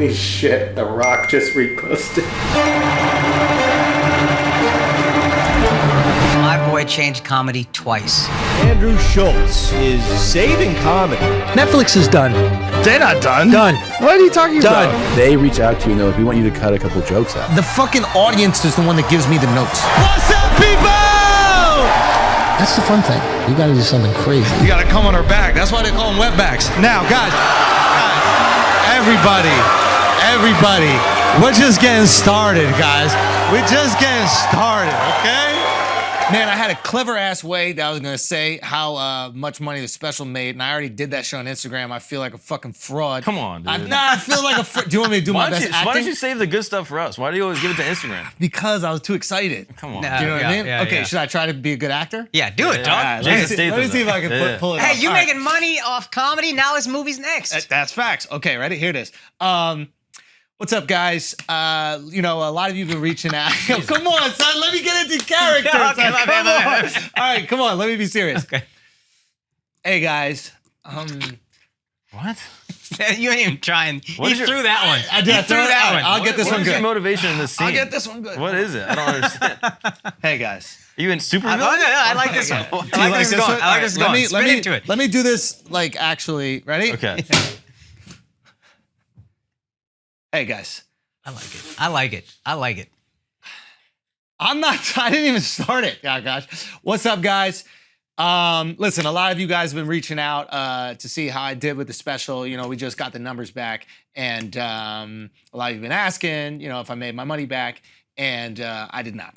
Holy shit, The Rock just reposted. My boy changed comedy twice. Andrew Schulz is saving comedy. Netflix is done. They're not done. Done. What are you talking Done. about? They reach out to you and they're like, we want you to cut a couple jokes out. The fucking audience is the one that gives me the notes. What's up, people? That's the fun thing. You gotta do something crazy. You gotta come on our back. That's why they call them wetbacks. Now, guys, everybody, we're just getting started, guys. We're just getting started, okay? Man, I had a clever-ass way that I was going to say how much money the special made, and I already did that shit on Instagram. I feel like a fucking fraud. Come on, dude. I feel like a do you want me to do my best acting? Why don't you save the good stuff for us? Why do you always give it to Instagram? Because I was too excited. Come on. No. Do you know what I mean? Yeah, okay, yeah. Should I try to be a good actor? Yeah, do it, dog. All right, Jason let me see if I can Statham, pull it off. Hey, you All right. making money off comedy? Now it's movies next. That's facts. Okay, ready? Here it is. What's up, guys? A lot of you have been reaching out. Yo, come on, son. Let me get into character. Okay, son. my Come bad. on. All right, come on. Let me be serious. Okay. Hey, guys. What? You ain't even trying. What You is your- threw that one. I did. You threw that All one. right, I'll get this What one is your good. motivation in this scene? I'll get this one good. What is it? I don't understand. Hey, guys. Are you in Supervillain? I like this one. Do I you like this going. I like this All right, going. Spin into it. Let me do this, like, actually. Ready? Okay. Hey, guys. I like it. I didn't even start it. Yeah, gosh. What's up, guys? Listen, a lot of you guys have been reaching out to see how I did with the special. You know, we just got the numbers back, and a lot of you have been asking, if I made my money back, and I did not.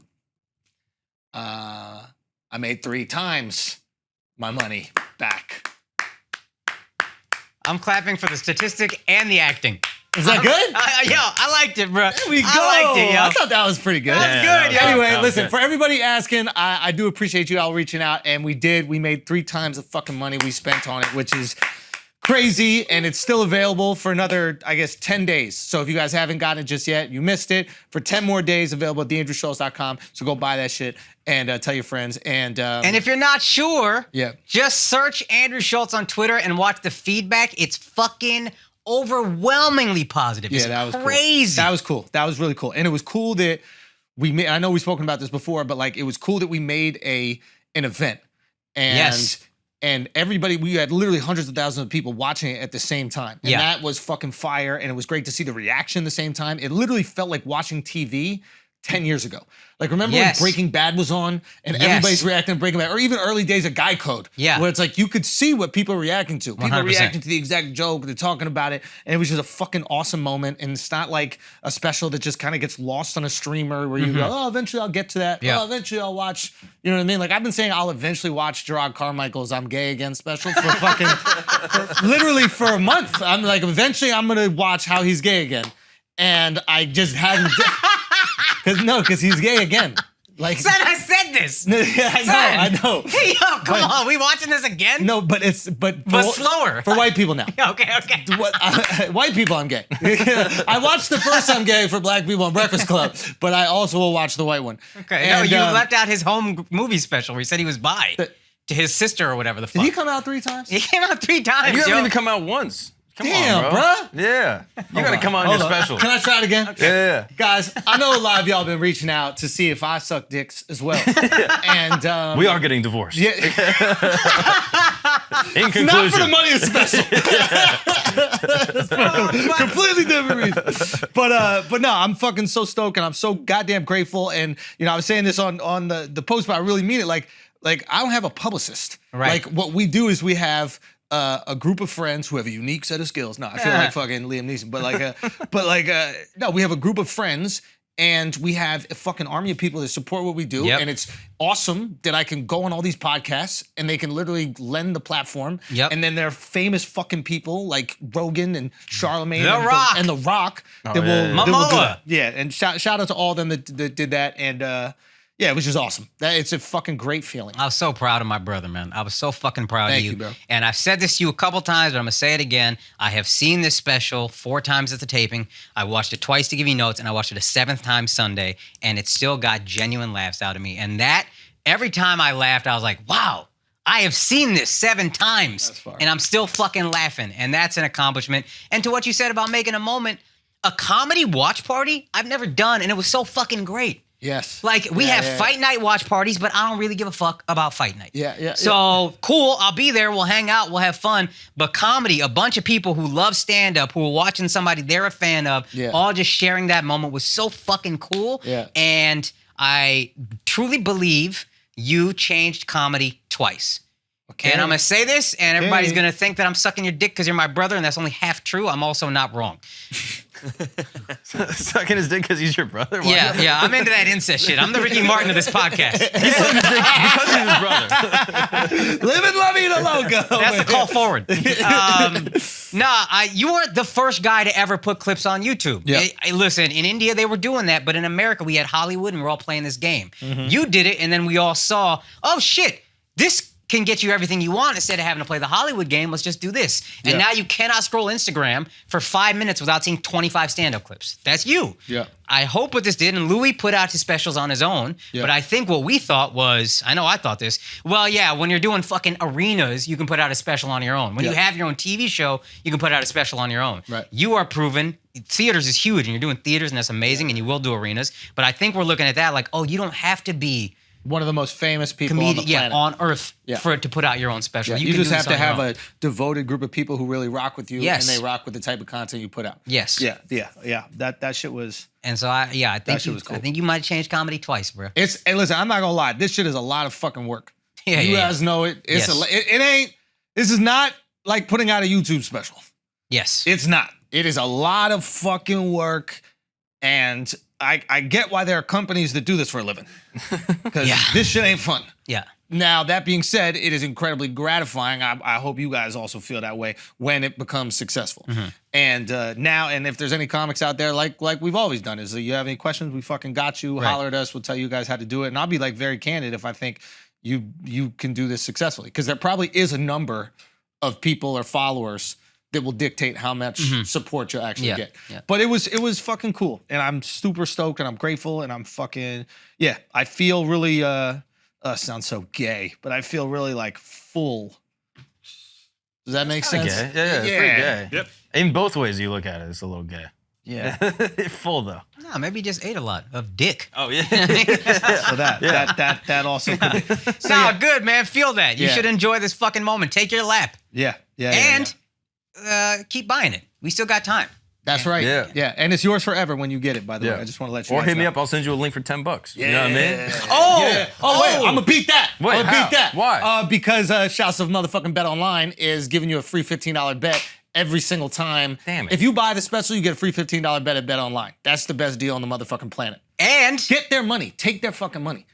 I made 3 times my money back. I'm clapping for the statistic and the acting. Is that good? I liked it, bro. There we go. I liked it, yo. I thought that was pretty good. That's Yeah, good, that yo. Anyway, that was listen, good. for everybody asking, I do appreciate you all reaching out, and we made 3 times the fucking money we spent on it, which is crazy, and it's still available for another, I guess, 10 days. So if you guys haven't gotten it just yet, you missed it. For 10 more days, available at theandrewschultz.com. So go buy that shit and tell your friends. And if you're not sure, Yeah. just search Andrew Schulz on Twitter and watch the feedback. It's fucking overwhelmingly positive. It's that was crazy. Cool. That was cool. That was really cool. And it was cool that we made, I know we've spoken about this before, but like it was cool that we made an event. And Yes. And everybody, we had literally hundreds of thousands of people watching it at the same time. And Yeah. that was fucking fire. And it was great to see the reaction at the same time. It literally felt like watching TV 10 years ago. Like, remember Yes. when Breaking Bad was on and Yes. everybody's reacting to Breaking Bad, or even early days of Guy Code, Yeah. where it's like you could see what people are reacting to. People are 100%. reacting to the exact joke, they're talking about it, and it was just a fucking awesome moment. And it's not like a special that just kind of gets lost on a streamer where you go, oh, eventually I'll get to that. Yeah. Oh, eventually I'll watch, you know what I mean? Like, I've been saying I'll eventually watch Gerard Carmichael's I'm Gay Again special for fucking, literally for a month. I'm like, eventually I'm gonna watch How He's Gay Again. And I just haven't, because he's gay again. Like, Son, I said this. yeah, I know. Hey, yo, come on. We watching this again? No, but slower. for white people now. Okay. White people, I'm gay. I watched the first I'm Gay for black people on Breakfast Club, but I also will watch the white one. Okay. And, no, you left out his home movie special where he said he was bi to his sister or whatever the fuck. Did he come out 3 times? He came out 3 times, You haven't yo. even come out once. Come Damn, on, bro. bruh. Yeah. You gotta come on Hold your on. special. Can I try it again? Yeah. Guys, I know a lot of y'all have been reaching out to see if I suck dicks as well. And We are getting divorced. yeah, In conclusion. not for the money of special. That's for a completely different reason. But no, I'm fucking so stoked and I'm so goddamn grateful. And I was saying this on the post, but I really mean it. Like I don't have a publicist. Right. Like what we do is we have a group of friends who have a unique set of skills. No, I feel like fucking Liam Neeson, but no, we have a group of friends. And we have a fucking army of people that support what we do. Yep. And it's awesome that I can go on all these podcasts and they can literally lend the platform. Yep. And then there are famous fucking people like Rogan and Charlemagne The Rock. and The Rock that yeah, will, yeah. that will do Momoa. it. Yeah, and shout out to all of them that did that. And yeah, it was just awesome. It's a fucking great feeling. I was so proud of my brother, man. I was so fucking proud Thank of you, bro. And I've said this to you a couple times, but I'm gonna say it again. I have seen this special 4 times at the taping. I watched it twice to give you notes, and I watched it a 7th time Sunday, and it still got genuine laughs out of me. And that, every time I laughed, I was like, wow, I have seen this 7 times, That's fire. and I'm still fucking laughing. And that's an accomplishment. And to what you said about making a moment, a comedy watch party I've never done, and it was so fucking great. Yes. Like, we have fight night watch parties, but I don't really give a fuck about fight night. So, cool, I'll be there, we'll hang out, we'll have fun. But comedy, a bunch of people who love stand-up, who are watching somebody they're a fan of, all just sharing that moment was so fucking cool. And I truly believe you changed comedy twice. Okay. And I'm going to say this, and everybody's going to think that I'm sucking your dick because you're my brother, and that's only half true. I'm also not wrong. Sucking his dick because he's your brother? Why? Yeah, I'm into that incest shit. I'm the Ricky Martin of this podcast. He's sucking his dick because he's his brother. Living La Vida Loca. That's the call forward. You weren't the first guy to ever put clips on YouTube. Listen, in India, they were doing that, but in America, we had Hollywood, and we're all playing this game. You did it, and then we all saw, oh, shit, this can get you everything you want. Instead of having to play the Hollywood game, let's just do this. And now you cannot scroll Instagram for 5 minutes without seeing 25 stand-up clips. That's you. I hope what this did, and Louis put out his specials on his own, but I think what we thought was, I thought this, well, yeah, when you're doing fucking arenas, you can put out a special on your own. When you have your own TV show, you can put out a special on your own. You are proven, theaters is huge, and you're doing theaters, and that's amazing, and you will do arenas, but I think we're looking at that like, oh, you don't have to be one of the most famous people on the planet. On earth for it to put out your own special. You just have to have a devoted group of people who really rock with you, and they rock with the type of content you put out. That shit was. And so I think you might change comedy twice, bro. Hey, listen, I'm not gonna lie. This shit is a lot of fucking work. You guys know it. It's it ain't. This is not like putting out a YouTube special. Yes, it's not. It is a lot of fucking work, and I get why there are companies that do this for a living, because this shit ain't fun. Now, that being said, it is incredibly gratifying. I hope you guys also feel that way when it becomes successful. And now, and if there's any comics out there, like we've always done, is you have any questions, we fucking got you. Holler at us. We'll tell you guys how to do it. And I'll be like very candid if I think you can do this successfully, because there probably is a number of people or followers that will dictate how much support you'll actually get. But it was fucking cool, and I'm super stoked, and I'm grateful, and I'm fucking I feel really sounds so gay, but I feel really like full. Does that make sense? Gay. Yeah, it's pretty gay. Yep. In both ways you look at it, it's a little gay. Yeah. Full though. No, maybe you just ate a lot of dick. Oh yeah. So that also could be. So, good man. Feel that. You should enjoy this fucking moment. Take your lap. And keep buying it. We still got time. That's right. Yeah. And it's yours forever when you get it, by the way. I just want to let you know. Or hit me up. I'll send you a link for $10. You know what I mean? Oh, wait. I'm going to beat that. Wait, I'm going to beat that. Why? Because Shouts of motherfucking Bet Online is giving you a free $15 bet every single time. Damn it. If you buy the special, you get a free $15 bet at Bet Online. That's the best deal on the motherfucking planet. And get their money. Take their fucking money.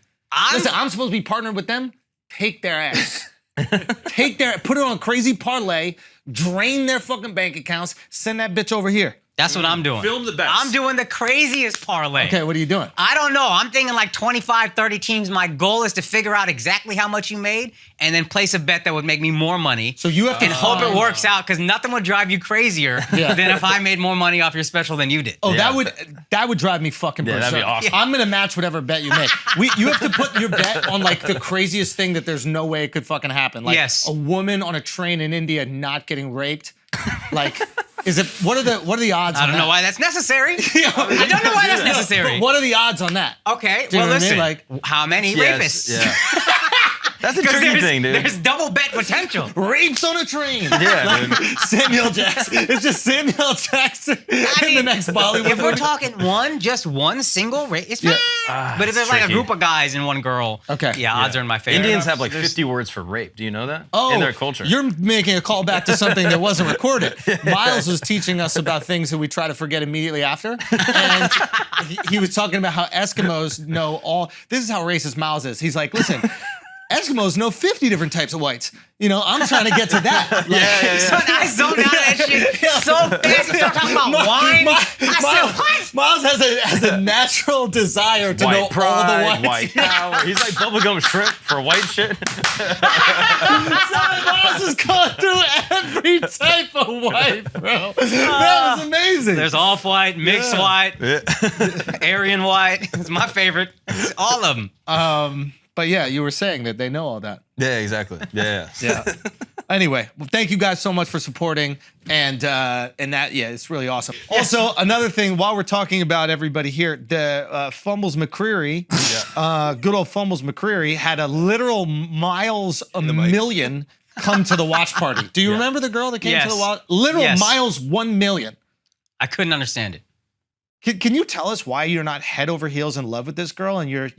Listen, I'm supposed to be partnered with them. Take their ass. Put it on Crazy Parlay, drain their fucking bank accounts, send that bitch over here. That's what I'm doing. Film the best. I'm doing the craziest parlay. Okay, what are you doing? I don't know. I'm thinking like 25, 30 teams. My goal is to figure out exactly how much you made and then place a bet that would make me more money. So you have to hope it works out, because nothing would drive you crazier than if I made more money off your special than you did. Oh, that would drive me fucking berserk. That'd be awesome. I'm gonna match whatever bet you make. You have to put your bet on like the craziest thing that there's no way it could fucking happen. Like a woman on a train in India not getting raped. Like, what are the odds? I don't know why that's necessary. I don't know why that's necessary. But what are the odds on that? Okay, well listen. Like, how many rapists? Yeah. That's a tricky thing, dude. There's double bet potential. Rapes on a train. Yeah, dude. Samuel Jackson. It's just Samuel Jackson in the next Bollywood. If we're talking just one single rape, it's fine. But if there's like a group of guys and one girl, odds are in my favor. Indians have like 50 words for rape. Do you know that? Oh, in their culture. You're making a call back to something that wasn't recorded. Miles was teaching us about things that we try to forget immediately after. And he was talking about how Eskimos know all. This is how racist Miles is. He's like, listen, Eskimos know 50 different types of whites. You know, I'm trying to get to that. Like, Son, I zoned out that shit so fast. You start talking about wine. I said, what? Miles has a natural desire to know all the whites. White power. He's like bubblegum shrimp for white shit. Miles is going through every type of white, bro. That was amazing. There's off-white, mixed white, Aryan white. It's my favorite. It's all of them. But yeah, you were saying that they know all that. Yeah, exactly. Yeah. Yeah. Anyway, well, thank you guys so much for supporting, and that, yeah, it's really awesome. Also, another thing, while we're talking about everybody here, the Fumbles McCreary, good old Fumbles McCreary, had a literal Miles a million come to the watch party. Do you remember the girl that came to the watch? Literal Miles 1 million. I couldn't understand it. Can you tell us why you're not head over heels in love with this girl and you're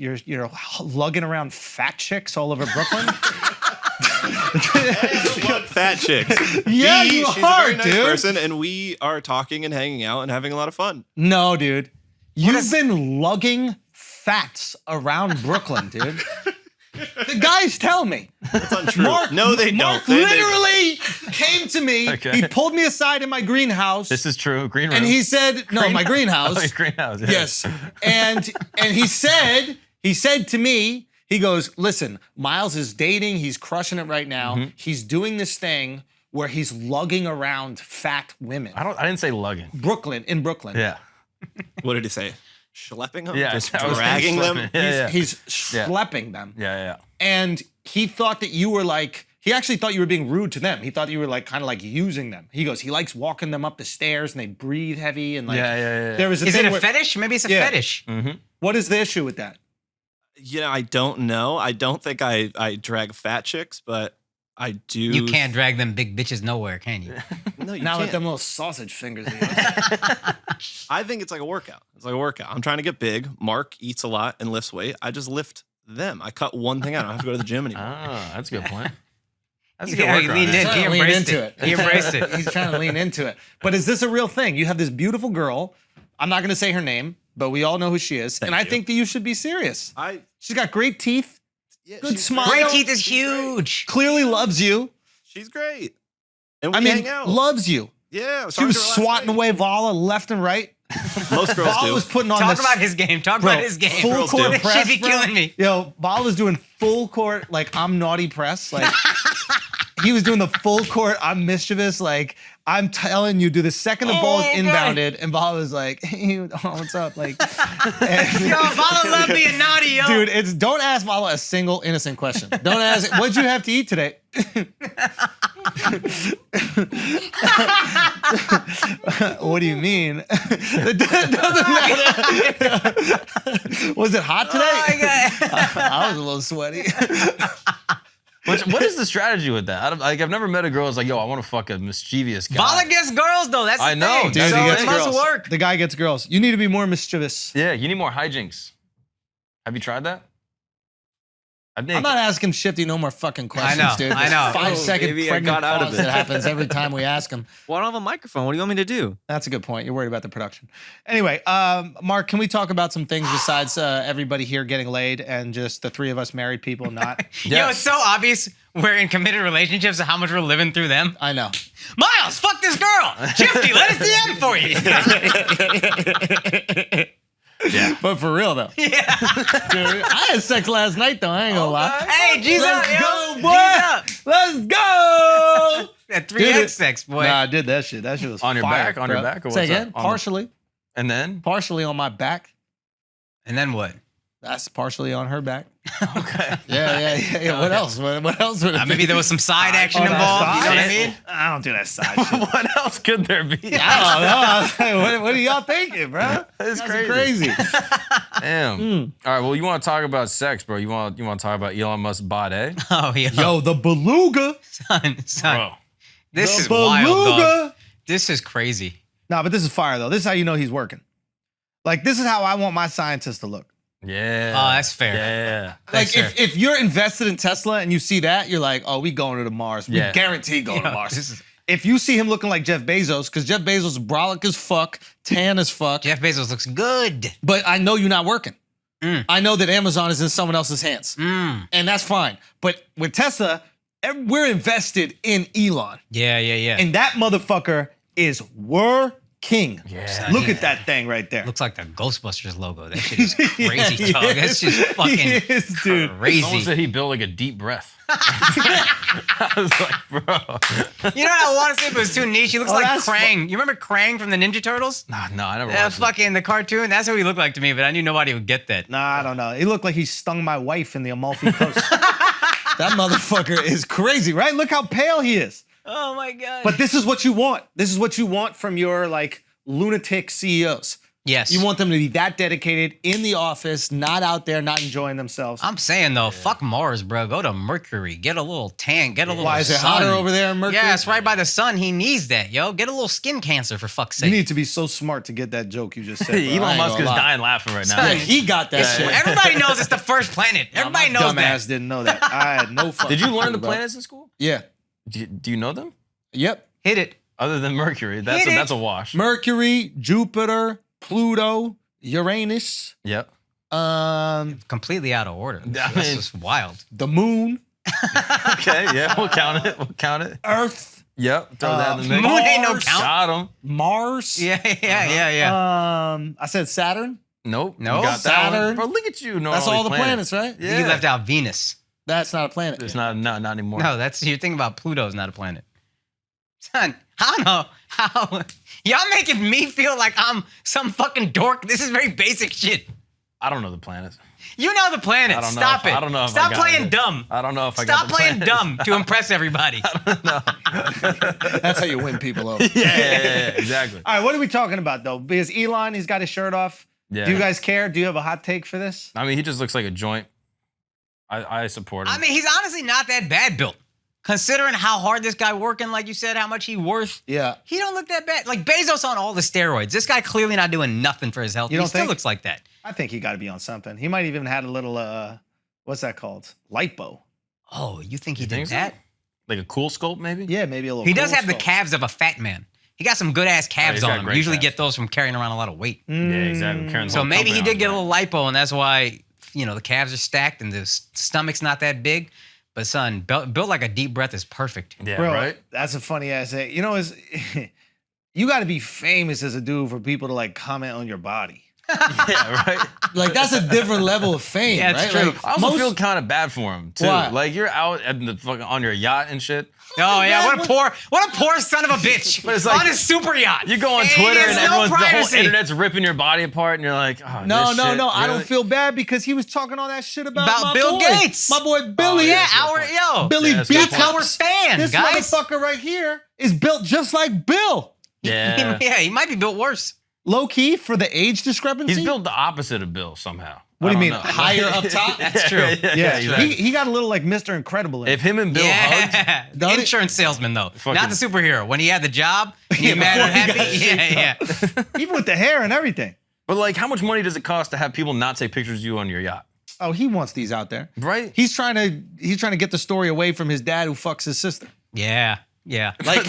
lugging around fat chicks all over Brooklyn? What fat chicks? Yeah, she's you a are, very nice dude. person, and we are talking and hanging out and having a lot of fun. No, dude. You've been lugging fats around Brooklyn, dude. The guys tell me. That's untrue. Mark, no, they Mark don't. literally came to me. Okay. He pulled me aside in my greenhouse. This is true. Green room. And he said, no, my greenhouse. Oh, your greenhouse. Yeah. Yes. And he said to me, he goes, listen, Miles is dating. He's crushing it right now. He's doing this thing where he's lugging around fat women. I didn't say lugging. In Brooklyn. Yeah. What did he say? Schlepping them? Yeah. Just I was dragging them? schlepping. Yeah. He's schlepping them. Yeah. And he thought that you were like, he actually thought you were being rude to them. He thought you were like kind of like using them. He goes, he likes walking them up the stairs and they breathe heavy and like. Yeah. There was a Is thing it a where- fetish? Maybe it's a fetish. What is the issue with that? I don't know. I don't think I drag fat chicks, but I do. You can't drag them big bitches nowhere, can you? No, you Now can't. with them little sausage fingers. I think it's like a workout. It's like a workout. I'm trying to get big. Mark eats a lot and lifts weight. I just lift them. I cut one thing out. I don't have to go to the gym anymore. Ah, that's a good point. That's a good Yeah, he workaround. leaned in. He's trying He to lean embraced into it. He embraced it. He's trying to lean into it. But is this a real thing? You have this beautiful girl. I'm not going to say her name, but we all know who she is. And I think that you should be serious. She's got great teeth. Good she's smile. Great teeth is huge. Clearly loves you. She's great. And we I mean, hang out. loves you. Yeah. She was swatting away Vala left and right. Most girls Vala do. was putting on Talk this, about his game. Talk bro, about his game. full Girls court do. press, She'd be bro. killing me. Yo, Vala was doing full court, like, I'm naughty press. Like, he was doing the full court, I'm mischievous. Like, I'm telling you, dude, the second the ball is inbounded, and Vala was like, hey, what's up? Like, Yo, Vala love being naughty, yo. dude, don't ask Vala a single innocent question. Don't ask, what'd you have to eat today? What do you mean? It doesn't matter. Was it hot today? Oh my God. I was a little sweaty. What is the strategy with that? I've never met a girl who's like, yo, I want to fuck a mischievous guy. Vala gets girls, though. That's the I know, thing. dude, So he it gets must girls. work. The guy gets girls. You need to be more mischievous. Yeah, you need more hijinks. Have you tried that? I think. I'm not asking Shifty no more fucking questions, I know, dude. I know. 5-second maybe I pregnant got out of pause it. that happens every time we ask him. Well, I don't have a microphone. What do you want me to do? That's a good point. You're worried about the production. Anyway, Mark, can we talk about some things besides everybody here getting laid and just the three of us married people not? Yo, it's so obvious we're in committed relationships and how much we're living through them. I know. Miles, fuck this girl. Shifty, let us DM for you. Yeah. But for real, though. Yeah. Dude, I had sex last night, though. I ain't gonna lie. Hey, G's up, Let's yo. go, G's boy. up. Let's go. That Did 3X it. sex, boy. Nah, I did that shit. That shit was On your fire, back? On your bro. back? Or Say what's again? up? On the- Partially. And then? Partially on my back. And then what? That's partially on her back. Okay. Yeah. What else? What else would it be? Maybe there was some side action Oh, that involved. You know what I side? mean? I don't do that side shit. What else could there be? I don't know. What are y'all thinking, bro? It's That's crazy. Damn. Hmm. All right. Well, you want to talk about sex, bro? You want to talk about Elon Musk's body? Oh, yeah. Yo, the beluga. Son. Bro. This The is wild, dog. beluga. This is crazy. Nah, but this is fire, though. This is how you know he's working. Like, this is how I want my scientists to look. Yeah. Oh, that's fair. Yeah. Thanks, Like, sir. if you're invested in Tesla and you see that, you're like, oh, we going to the Mars. We Yeah. guarantee going to Yo, Mars. this is- If you see him looking like Jeff Bezos, because Jeff Bezos is brolic as fuck, tan as fuck, Jeff Bezos looks good. but I know you're not working. Mm. I know that Amazon is in someone else's hands, Mm. and that's fine. But with Tesla, we're invested in Elon, Yeah. and that motherfucker is working. king. Yeah. Look at that thing right there. Looks like the Ghostbusters logo. That shit is crazy, dog. That's just fucking He is, dude. Someone crazy. said he built like a deep breath. I was like, bro. You know what I want to say, but it's too niche. He looks Oh, like that's Krang. You remember Krang from the Ninja Turtles? No, I never Yeah, watched it. fucking the cartoon. That's what he looked like to me, but I knew nobody would get that. Nah, I don't know. He looked like he stung my wife in the Amalfi Coast. That motherfucker is crazy, right? Look how pale he is. Oh my god. But this is what you want. This is what you want from your like lunatic CEOs. yes. You want them to be that dedicated in the office, not out there, not enjoying themselves. I'm saying though, fuck Mars, bro. Go to Mercury. Get a little tan. Get a little Why is it sun. hotter over there in Mercury? Yeah, it's right by the sun. He needs that, yo. Get a little skin cancer for fuck's You sake. need to be so smart to get that joke you just said. bro. I Elon ain't Musk gonna is lie. dying laughing right now. Son, He got that shit. Everybody knows it's the first planet. Everybody My knows dumbass that. didn't know that. I had no fucking Did you learn the clue, bro. planets in school? Yeah. Do you know them? Yep. Hit it. Other than Mercury, that's a wash. Mercury, Jupiter, Pluto, Uranus, Yep. Completely out of order. I That's mean- just wild. the Moon, Okay, yeah, we'll count it. We'll count it. Earth, Yep. Throw that in the mix. Moon ain't no Mars. count. Got him. Mars. Yeah. I said Saturn. Nope. No. You got that one. Saturn. Bro, look at you. That's all the planets, right? Yeah. You left out Venus. That's not a planet. It's not anymore. No, that's you're thinking about Pluto's not a planet. Son, I don't know how y'all making me feel like I'm some fucking dork. This is very basic shit. I don't know the planets. You know the planets. I don't know Stop if- it. I don't know if I Stop got playing it. dumb. I don't know if I Stop got the playing planets. dumb to impress everybody. That's how you win people over. Yeah, exactly. All right, what are we talking about though? Because Elon, he's got his shirt off. Yeah. Do you guys care? Do you have a hot take for this? I mean, he just looks like a joint. I support him. I mean, he's honestly not that bad built. Considering how hard this guy working, like you said, how much he worth. Yeah. He don't look that bad. Like Bezos on all the steroids. This guy clearly not doing nothing for his health. You He don't still think? looks like that. I think he got to be on something. He might even had a little, what's that called? Lipo. Oh, you think he You did think so? that? Like a cool sculpt, maybe? Yeah, maybe a little. He does cool have the sculpt. calves of a fat man. He got some good ass calves he's on got him. great Usually calves. get those from carrying around a lot of weight. Yeah, exactly. Carrying the So whole maybe he company did on get a his little lipo, and that's why the calves are stacked and the stomach's not that big. But son, built like a deep breath is perfect. back. Yeah, Bro, right? that's a funny ass thing. You know, you got to be famous as a dude for people to like comment on your body. Yeah, right? Like that's a different level of fame, Yeah, it's right? true. Like, I also most- feel kind of bad for him, too. Why? Like, you're out at the fucking, on your yacht and shit. Oh yeah, what a poor son of a bitch But it's like- on his super yacht. You go on He Twitter has and no everyone's, the whole privacy. internet's ripping your body apart, and you're like, oh, No, this no, shit, no. I don't really? feel bad because he was talking all that shit about my Bill boy. Gates. My boy Billy. Yeah, that's Billy Yeah, that's beats good point. our fan, This guys. motherfucker right here is built just like Bill. Yeah. Yeah, he might be built worse. Low key for the age discrepancy. He's built the opposite of Bill somehow. What do you I mean? don't know. Higher up top? That's true. Yeah, exactly. he got a little like Mr. Incredible in If him. him and Bill hugged, Yeah, the Don't it- insurance salesman though, Fucking- not the superhero. When he had the job, he Yeah, mad and before he happy. got Yeah, yeah. Even with the hair and everything. but like, how much money does it cost to have people not take pictures of you on your yacht? Oh, he wants these out there. Right? He's trying to get the story away from his dad who fucks his sister. Yeah, yeah. Like,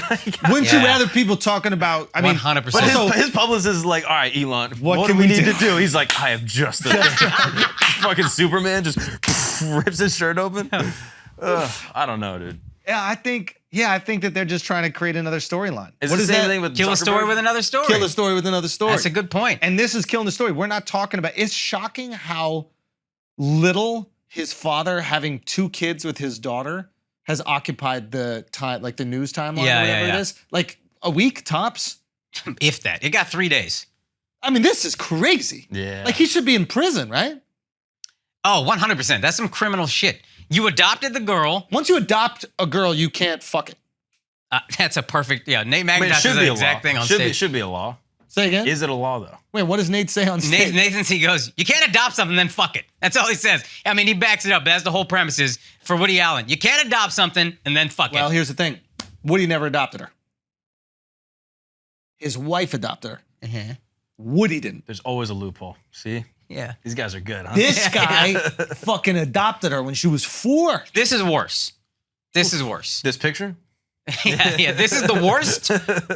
wouldn't you Yeah. rather people talking about? I mean, 100%. But Also- his publicist is like, all right, Elon, What what can do we we need do?" to do? He's like, I have just the thing. Fucking Superman just rips his shirt open. I don't know, dude. yeah, I think that they're just trying to create another storyline. It's What the is same that? thing with Kill a story Zuckerberg. with another story. Kill a story with another story. That's a good point. And this is killing the story. We're not talking about. It's shocking how little his father having 2 kids with his daughter has occupied the time, like the news timeline, Yeah, or whatever yeah, it yeah. is. Like a week tops. If that, it got 3 days. I mean, this is crazy. Yeah. Like he should be in prison, right? Oh, 100%. That's some criminal shit. You adopted the girl. Once you adopt a girl, you can't fuck it. That's a perfect. Yeah, Nate I mean, it McIntosh should is be the a exact law. thing on Should stage. be a law. Say again. Is it a law though? Wait, what does Nate say on stage? Nathan, he goes, you can't adopt something, then fuck it. That's all he says. I mean, he backs it up. That's the whole premise is for Woody Allen. You can't adopt something and then fuck Well, it. here's the thing. Woody never adopted her. His wife adopted her. Uh-huh. Woody didn't. There's always a loophole. See? Yeah. These guys are good, huh? This guy fucking adopted her when she was 4. This is worse. This is worse. This picture? yeah. This is the worst.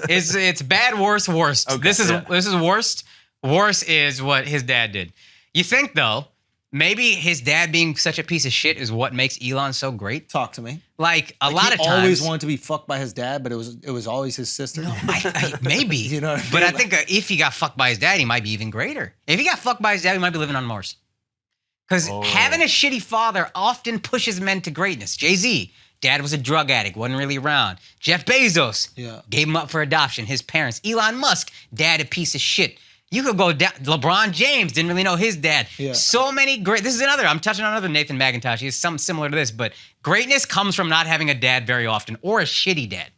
It's bad, worse, worst. Okay, this is yeah. worst. Worse is what his dad did. You think though, maybe his dad being such a piece of shit is what makes Elon so great. Talk to me. Like a lot he of times, always wanted to be fucked by his dad, but it was always his sister. maybe. You know what I mean? But I think if he got fucked by his dad, he might be even greater. If he got fucked by his dad, he might be living on Mars. Because having a shitty father often pushes men to greatness. Jay-Z, dad was a drug addict, wasn't really around. Jeff Bezos, gave him up for adoption. His parents. Elon Musk, dad a piece of shit. You could go down. LeBron James didn't really know his dad. Yeah. So many great. This is another. I'm touching on another Nathan McIntosh. He's something similar to this, but greatness comes from not having a dad very often or a shitty dad.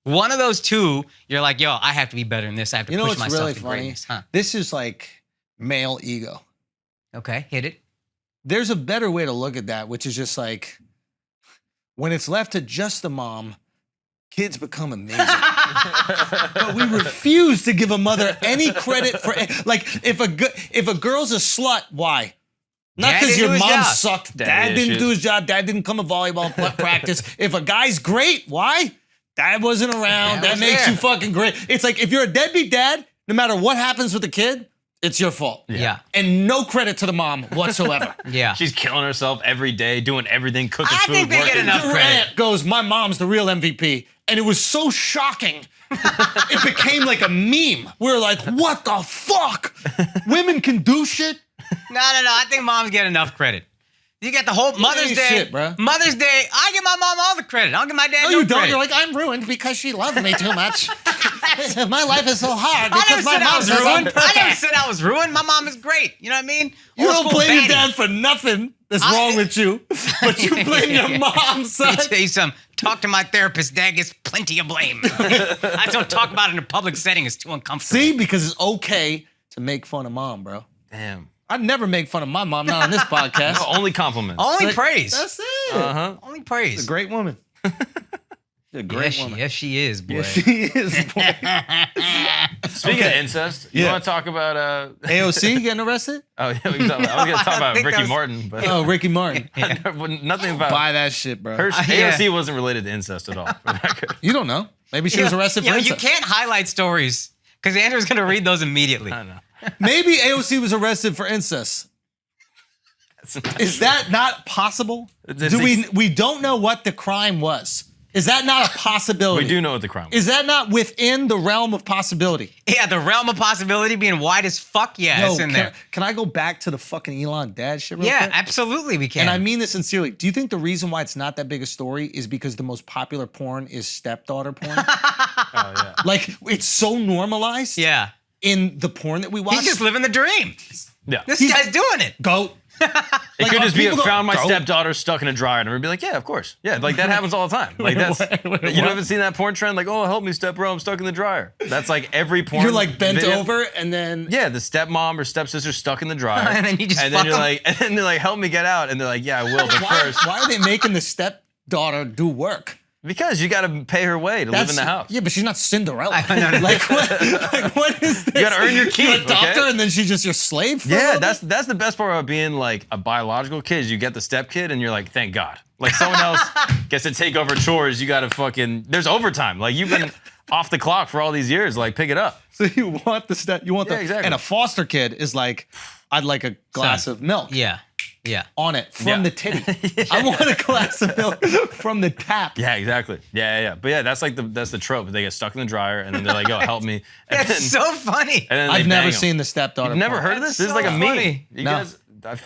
One of those two, you're like, yo, I have to be better than this. I have to push myself to greatness. Huh? This is like male ego. Okay, hit it. There's a better way to look at that, which is just like when it's left to just the mom, kids become amazing. But we refuse to give a mother any credit for like if a girl's a slut, why? Not because your mom sucked. Dad didn't do his job. Dad didn't come to volleyball practice. If a guy's great, why? Dad wasn't around. That makes you fucking great. It's like if you're a deadbeat dad, no matter what happens with the kid, it's your fault. Yeah. And no credit to the mom whatsoever. Yeah. She's killing herself every day, doing everything, cooking food, think they get enough credit. Durant goes, my mom's the real MVP. And it was so shocking. It became like a meme. We're like, what the fuck? Women can do shit? No. I think moms get enough credit. You get the whole Mother's Day. Shit, bro. Mother's Day, I give my mom all the credit. I don't give my dad No, no you don't. credit. You're like, I'm ruined because she loved me too much. My life is so hard I never because my said I mom was says I'm ruined. I perfect. never said I was ruined. My mom is great. You know what I mean? You Old don't school blame your baddie. dad for nothing that's wrong with you, but you blame your mom, son. Let me tell you something. Talk to my therapist. Dad gets plenty of blame. I just don't talk about it in a public setting. It's too uncomfortable. See, because it's okay to make fun of mom, bro. Damn. I'd never make fun of my mom, not on this podcast. No, only compliments. Only Like, praise. That's it. Only praise. A great woman. A great woman. Yes, she is, boy. Yes, she is, boy. Speaking of incest, you want to talk about AOC getting arrested? Oh yeah, I was going to talk about think Ricky that was- Martin, but Oh, Ricky Martin. nothing about Buy that shit, bro. her. Yeah. AOC wasn't related to incest at all. For the record. You don't know. Maybe she was arrested for You incest. can't highlight stories because Andrew's going to read those immediately. I don't know. Maybe AOC was arrested for incest. Is that not possible? We don't know what the crime was. Is that not a possibility? We do know what the crime was. Is that not within the realm of possibility? Yeah, the realm of possibility being wide as fuck. Yeah, it's in there. Can I go back to the fucking Elon dad shit real Yeah, quick? absolutely we can. And I mean this sincerely. Do you think the reason why it's not that big a story is because the most popular porn is stepdaughter porn? Oh yeah. Like, it's so normalized yeah. in the porn that we watch. He's just living the dream. Yeah. This guy's doing it. Goat. It could just be people go, found my "Go." stepdaughter stuck in a dryer, and we'd be like, yeah, of course. Yeah, like that happens all the time. Like that's you haven't seen that porn trend? Like, oh, help me, stepbro, I'm stuck in the dryer. That's like every porn. You're like bent video. over and then Yeah, the stepmom or stepsister stuck in the dryer. And then you just and fuck then you're them? like, and then they're like, help me get out. And they're like, yeah, I will, but first. why are they making the stepdaughter do work? Because you gotta pay her way to live in the house. Yeah, but she's not Cinderella. No. Like what is this? You gotta earn your keep, You adopt okay? her and then she's just your slave for a Yeah, little bit? that's the best part about being like a biological kid is you get the step kid and you're like, thank God. Like someone else gets to take over chores, you gotta fucking, there's overtime. Like you've been off the clock for all these years, like pick it up. So you want the step, you want Yeah, the, exactly. and a foster kid is like, I'd like a glass of milk. Yeah. Yeah. On it from Yeah. the titty. I want a glass of milk from the tap. Yeah, exactly. Yeah. But yeah, that's like that's the trope. They get stuck in the dryer and then they're like, yo, help me. And That's so funny. and then they I've never bang 'em. seen the stepdaughter. You've never porn. heard of this? That's This is like a so meme. funny. You No. guys,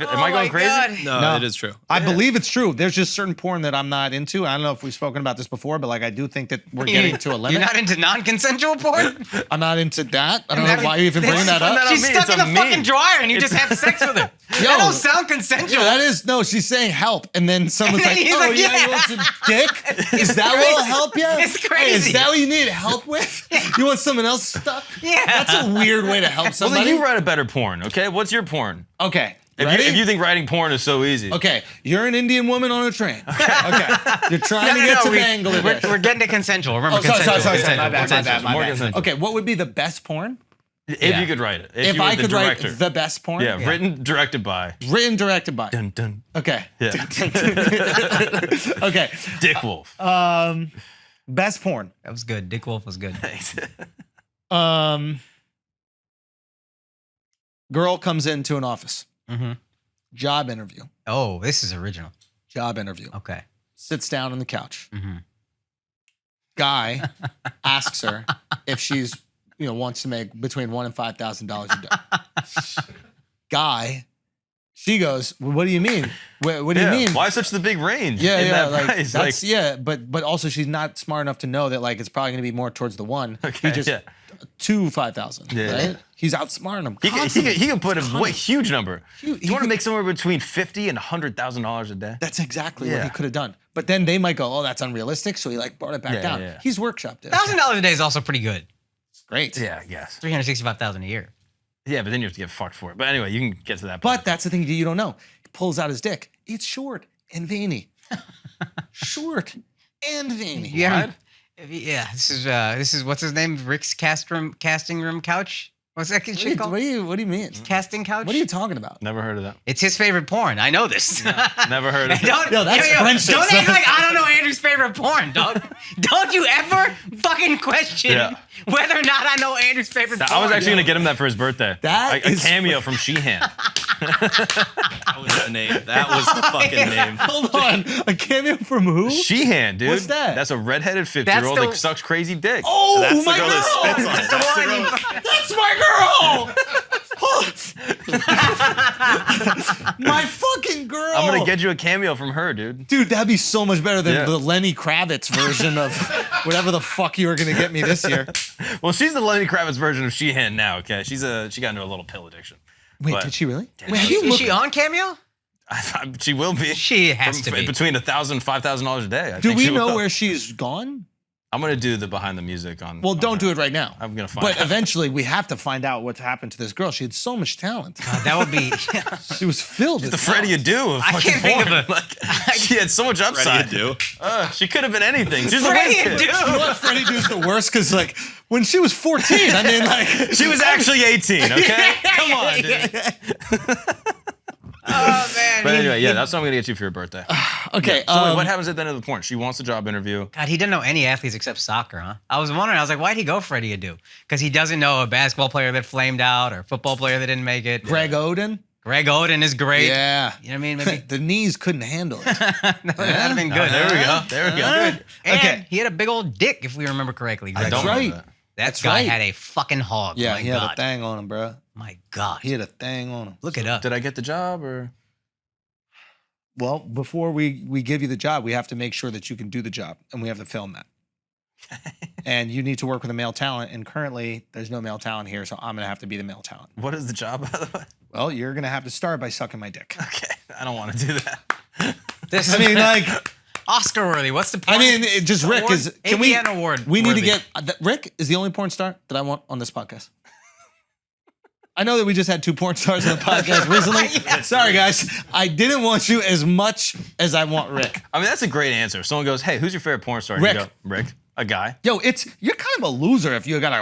am I going crazy? God. No, it is true. I believe it's true. There's just certain porn that I'm not into. I don't know if we've spoken about this before, but like I do think that we're getting to a limit. You're not into non-consensual porn? I'm not into that. I don't know why you even bring that up. She's me. stuck It's in a the fucking meme. dryer and you just have sex with her. That don't sound consensual. Yeah, that is no. She's saying help, and then someone's And then like, he's "Oh like, yeah, yeah. you want some dick? Is that what will help you? It's Hey, crazy. is that what you need help with? You want someone else stuff? Yeah. That's a weird way to help Well, somebody. then you write a better porn, okay? What's your porn? Okay, If ready? you think writing porn is so easy. Okay, you're an Indian woman on a train. Okay, you're trying to get to Bangladesh. We're getting to consensual. Remember Oh, sorry, consensual. sorry. Consensual. My bad, my Consensual. bad, my More bad. consensual. Okay, what would be the best porn? If you could write it. If you were I the could director. write the best porn? Yeah, written, directed by. Written, directed by. Dun, dun. Okay. Yeah. Okay. Dick Wolf. Best porn. That was good. Dick Wolf was good. Thanks. Girl comes into an office. Mm-hmm. Job interview. Oh, this is original. Job interview. Okay. Sits down on the couch. Mm-hmm. Guy asks her if she's, wants to make between $1,000 and $5,000 a day. Guy, she goes, well, what do you mean? What do you mean? Why such the big range? Yeah, in yeah, that like price? that's but also she's not smart enough to know that like it's probably gonna be more towards the one. Okay, He just yeah. to 5,000. Yeah. Right? He's outsmarting him. He can put a huge number. He Do you want to could- make somewhere between $50,000 and $100,000 a day? That's exactly what Yeah. he could have done. But then they might go, oh, that's unrealistic. So he like brought it back Yeah, down. yeah. He's workshopped it. $1,000 a day is also pretty good. Great. Yeah, I guess. $365,000 a year. Yeah, but then you have to get fucked for it. But anyway, you can get to that point. But that's the thing you don't know. He pulls out his dick. It's short and veiny. Short and veiny. Yeah. This is what's his name? Rick's casting room couch. What's that shit called? What do you mean? Casting couch. What are you talking about? Never heard of that. It's his favorite porn. I know this. Never heard of it. Yo, that's friendship Don't stuff. act like I don't know Andrew's favorite porn, dog. Don't you ever fucking question whether or not I know Andrew's favorite porn. I was actually going to get him that for his birthday. That a is cameo from Sheehan. That was the name. That was the fucking name. Hold on. A cameo from who? Sheehan, dude. What's that? That's a redheaded 50-year-old the- that sucks crazy dick. Oh, That's the my girl girl! that spits on it. That's the girl that- That's my girl! My fucking girl! I'm going to get you a cameo from her, dude. Dude, that'd be so much better than Yeah. the Lenny Kravitz version of whatever the fuck you were gonna get me this year. Well, she's the Lenny Kravitz version of Sheehan now, okay? She got into a little pill addiction. Wait, But- did she really? Yeah, Wait, have you Is looked? she on Cameo? She will be. She has to be. Between $1,000 and $5,000 a day. I Do think we she know will. where she's gone? I'm going to do the behind the music on. Well, on don't her. do it right now. I'm going to find But out. eventually, we have to find out what's happened to this girl. She had so much talent. That would be. She was filled with The Freddie Adu of I fucking can't think porn. of a- Like, she had so much upside. do. She could have been anything. She's the Freddie whiz kid. Adu. You know what? Freddie Dude's the worst because, like, when she was 14, I mean, like, She was actually 18, okay? Come on, dude. Oh man. But anyway, yeah, that's what I'm going to get you for your birthday. okay. So wait, what happens at the end of the porn? She wants a job interview. God, he didn't know any athletes except soccer, huh? I was wondering. I was like, why'd he go Freddie Adu? Because he doesn't know a basketball player that flamed out or a football player that didn't make it. Greg Oden? Greg Oden is great. Yeah. You know what I mean? Maybe The knees couldn't handle it. that'd have been good. There we go. There we go. And Okay. he had a big old dick, if we remember correctly. Greg don't Oden. right. remember that. That That's guy right. had a fucking hog. Yeah, My he had a God. thing on him, bro. My God. He had a thing on him. Look it up. Did I get the job or? Well, before we give you the job, we have to make sure that you can do the job, and we have to film that. And you need to work with a male talent, and currently there's no male talent here, so I'm gonna have to be the male talent. What is the job, by the way? Well, you're gonna have to start by sucking my dick. Okay, I don't want to do that. This I mean, like, Oscar worthy. What's the I point? mean, it just Rick Award- is. Can we? AVN award We need to worthy. get Rick is the only porn star that I want on this podcast. I know that we just had 2 porn stars on the podcast recently. Sorry, guys. I didn't want you as much as I want Rick. I mean, that's a great answer. If someone goes, "Hey, who's your favorite porn star?" And Rick. You go, Rick, a guy. Yo, you're kind of a loser if you got a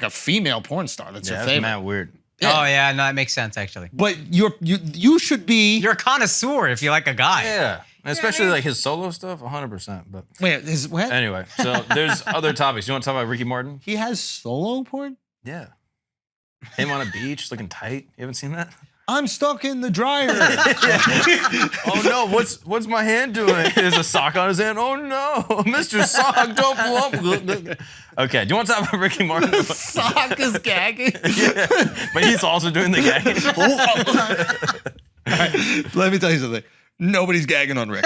a female porn star that's Yeah, your that's favorite. mad weird. Oh yeah, no, that makes sense actually. But you should be. You're a connoisseur if you like a guy. Yeah, especially like his solo stuff, 100%. But Wait, what? anyway, so there's other topics. You want to talk about Ricky Martin? He has solo porn? Yeah. Him on a beach looking tight. You haven't seen that? I'm stuck in the dryer. Oh no, what's my hand doing? There's a sock on his hand. Oh no, Mr. Sock, don't blow up. Okay, do you want to talk about Ricky Martin? Sock is gagging. Yeah, but he's also doing the gagging. All right, let me tell you something. Nobody's gagging on Rick.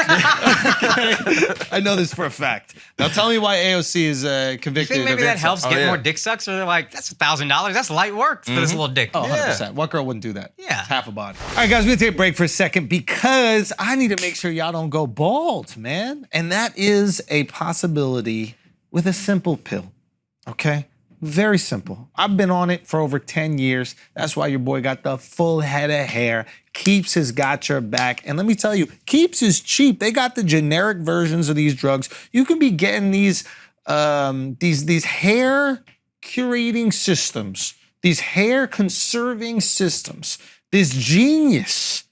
I know this for a fact. Now tell me why AOC is You convicted think maybe of that incest. helps Oh, get yeah. more dick sucks, or they're like, that's $1,000. That's light work for this little dick. Oh, 100%. What girl wouldn't do that? Yeah. It's half a body. All right, guys, we're going to take a break for a second because I need to make sure y'all don't go bald, man. And that is a possibility with a simple pill, okay? Very simple. I've been on it for over 10 years. That's why your boy got the full head of hair. Keeps has got your back. And let me tell you, Keeps is cheap. They got the generic versions of these drugs. You can be getting these hair curating systems, these hair conserving systems, this genius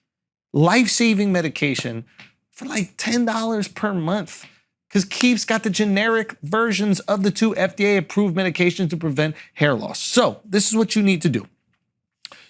life-saving medication for like $10 per month. Because Keeps got the generic versions of the 2 FDA-approved medications to prevent hair loss. So this is what you need to do.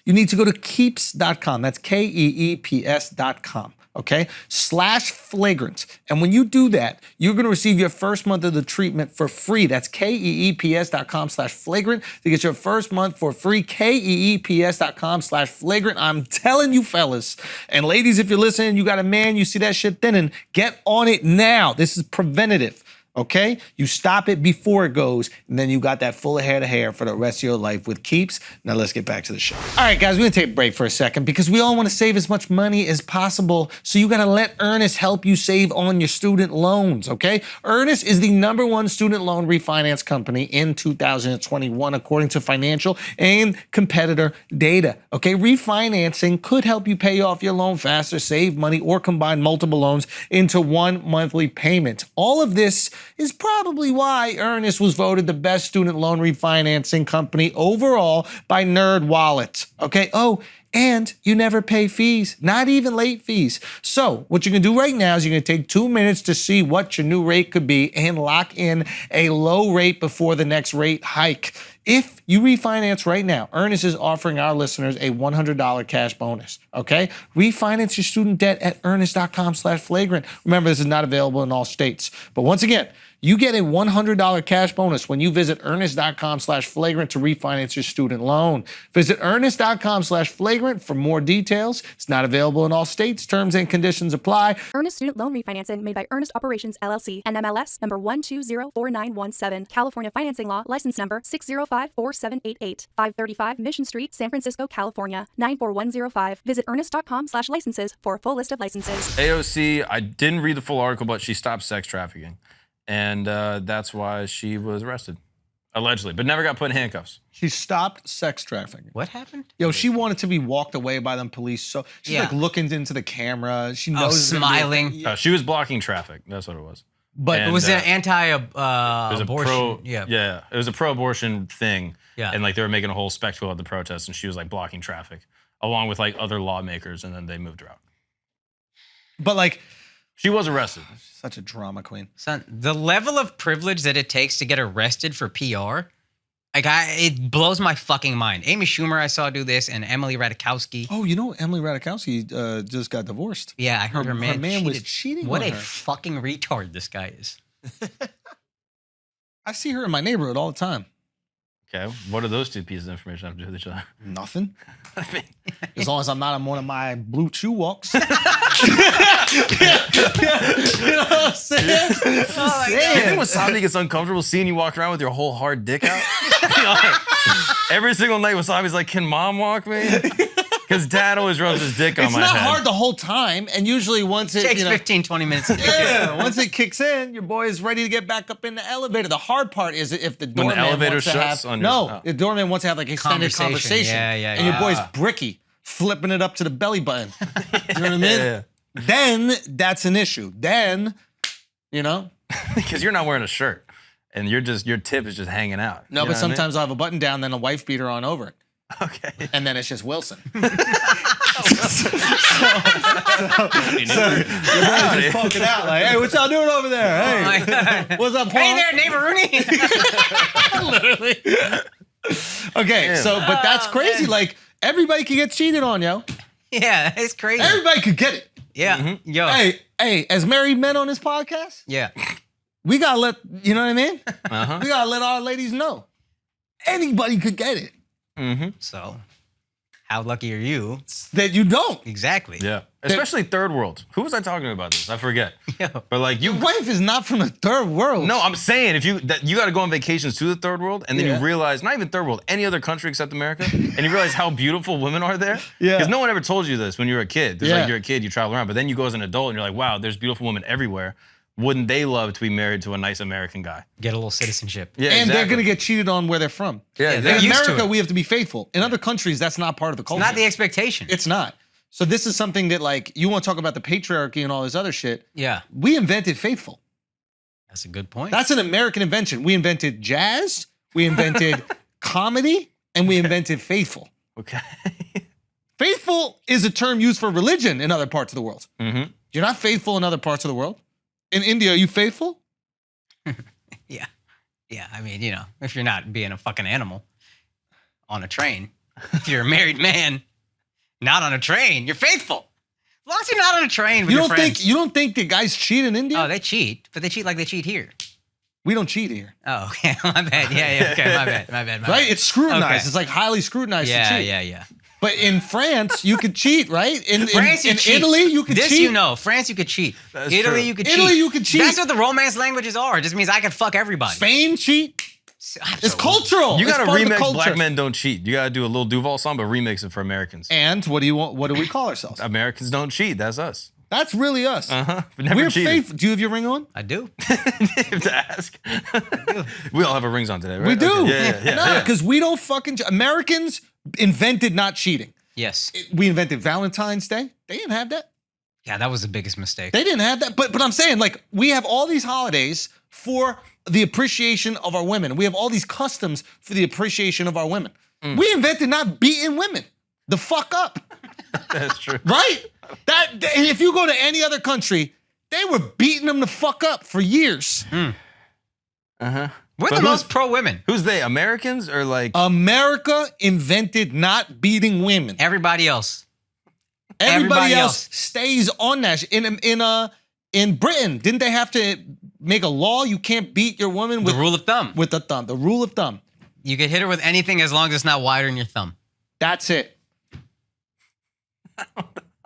you need to go to keeps.com. That's KEEPS.com. Okay, /flagrant. And when you do that, you're going to receive your first month of the treatment for free. That's KEEPS.com/flagrant to get your first month for free. KEEPS.com/flagrant. I'm telling you, fellas and ladies, if you're listening, you got a man, you see that shit thinning, get on it now. This is preventative. Okay? You stop it before it goes, and then you got that full head of hair for the rest of your life with Keeps. Now let's get back to the show. All right, guys, we're gonna take a break for a second because we all wanna save as much money as possible, so you gotta let Earnest help you save on your student loans, okay? Earnest is the #1 student loan refinance company in 2021, according to financial and competitor data, okay? Refinancing could help you pay off your loan faster, save money, or combine multiple loans into one monthly payment. All of this is probably why Earnest was voted the best student loan refinancing company overall by NerdWallet. Okay, oh, and you never pay fees, not even late fees. So what you can do right now is you're gonna take 2 minutes to see what your new rate could be and lock in a low rate before the next rate hike. If you refinance right now, Earnest is offering our listeners a $100 cash bonus, okay? Refinance your student debt at earnest.com/flagrant. Remember, this is not available in all states. But once again, you get a $100 cash bonus when you visit earnest.com/flagrant to refinance your student loan. Visit earnest.com/flagrant for more details. It's not available in all states. Terms and conditions apply. Earnest Student Loan Refinancing made by Earnest Operations LLC, NMLS number 1204917, California Financing Law, license number 6054788, 535 Mission Street, San Francisco, California, 94105. Visit earnest.com/licenses for a full list of licenses. AOC, I didn't read the full article, but she stopped sex trafficking. And that's why she was arrested, allegedly, but never got put in handcuffs. She stopped sex trafficking. What happened? Yo, she wanted to be walked away by them police, so she's like looking into the camera. She knows it's gonna be smiling. She was blocking traffic. That's what it was. But it was an anti-abortion. It was a pro-abortion thing. Yeah. And like they were making a whole spectacle of the protest, and she was like blocking traffic, along with like other lawmakers, and then they moved her out. But like, she was arrested. Such a drama queen. Son, the level of privilege that it takes to get arrested for PR, like it blows my fucking mind. Amy Schumer, I saw do this, and Emily Ratajkowski. Oh, you know Emily Ratajkowski just got divorced. Yeah, I heard her man was cheating What on a her. fucking retard this guy is. I see her in my neighborhood all the time. Okay, what do those two pieces of information have to do with each other? Nothing. I mean, as long as I'm not on one of my blue chew walks. You know what I'm saying? Do you think Wasabi gets uncomfortable seeing you walk around with your whole hard dick out? Every single night, Wasabi's like, "Can mom walk me?" Because dad always rubs his dick on my head. It's not hard the whole time, and usually once it takes 15, 20 minutes to kick in. once it kicks in, your boy is ready to get back up in the elevator. The hard part is if the doorman elevator wants to shuts have on your- the doorman wants to have like extended conversation. And your boy's bricky, flipping it up to the belly button. You know what I mean? Yeah. Then that's an issue. Then, you know, because you're not wearing a shirt, and your tip is just hanging out. No, but sometimes I'll have a button down, then a wife beater on over it. Okay. And then it's just Wilson. so you're just poking out like, "Hey, what y'all doing over there? Hey, what's up, Juan?" Hey there, neighbor Rooney. Literally. Okay, so but that's crazy. Man. Like everybody can get cheated on, yo. Yeah, it's crazy. Everybody could get it. Yeah. Yo. Hey, as married men on this podcast, Yeah. we gotta let you know what I mean. Uh-huh. We gotta let our ladies know. Anybody could get it. Mm-hmm. So, how lucky are you? That you don't. Exactly. Yeah. Especially third world. Who was I talking about this? I forget. Yeah. But like Your wife is not from the third world. No, I'm saying if you got to go on vacations to the third world, and then you realize, not even third world, any other country except America, and you realize how beautiful women are there. Yeah. Because no one ever told you this when you were a kid. There's like you're a kid, you travel around, but then you go as an adult and you're like, wow, there's beautiful women everywhere. Wouldn't they love to be married to a nice American guy? Get a little citizenship. Yeah, and they're gonna get cheated on where they're from. Yeah, they're In used to America, it. we have to be faithful. In other countries, that's not part of the culture. Not the expectation. It's not. So this is something that like you want to talk about the patriarchy and all this other shit. Yeah. We invented faithful. That's a good point. That's an American invention. We invented jazz, we invented comedy, and we invented faithful. Okay. Faithful is a term used for religion in other parts of the world. Mm-hmm. You're not faithful in other parts of the world. In India, are you faithful? Yeah. Yeah. I mean, if you're not being a fucking animal on a train. If you're a married man, not on a train, you're faithful. As long as you're not on a train with your friends. You don't think the guys cheat in India? Oh, they cheat, but they cheat like they cheat here. We don't cheat here. Oh, okay. My bad. Yeah. Okay. My bad. Right? It's scrutinized. Okay. It's like highly scrutinized to cheat. Yeah. But in France, you could cheat, right? In France, you cheat. Italy, you could cheat. This you know. France, you could cheat. That's Italy, true. you could cheat. Italy, you could cheat. That's what the romance languages are. It just means I can fuck everybody. Spain, cheat. It's cultural. You It's gotta part of the remix culture. Black Men Don't Cheat. You gotta do a little Duval song, but remix it for Americans. And what do you want? What do we call ourselves? Americans don't cheat. That's us. That's really us. But never We're cheated. faithful. Do you have your ring on? I do. You have to ask. We all have our rings on today, right? We do. Okay. Yeah. No, because we don't fucking. Americans invented not cheating. Yes. We invented Valentine's Day. They didn't have that. Yeah, that was the biggest mistake. They didn't have that. But I'm saying, like, we have all these holidays for the appreciation of our women. We have all these customs for the appreciation of our women. We invented not beating women the fuck up. That's true. Right? If you go to any other country, they were beating them the fuck up for years. We're But the most pro women. Who's they? Americans or like? America invented not beating women. Everybody else. Everybody else stays on that. In Britain, didn't they have to make a law? You can't beat your woman with The rule of thumb. with the thumb. The rule of thumb. You can hit her with anything as long as it's not wider than your thumb. That's it.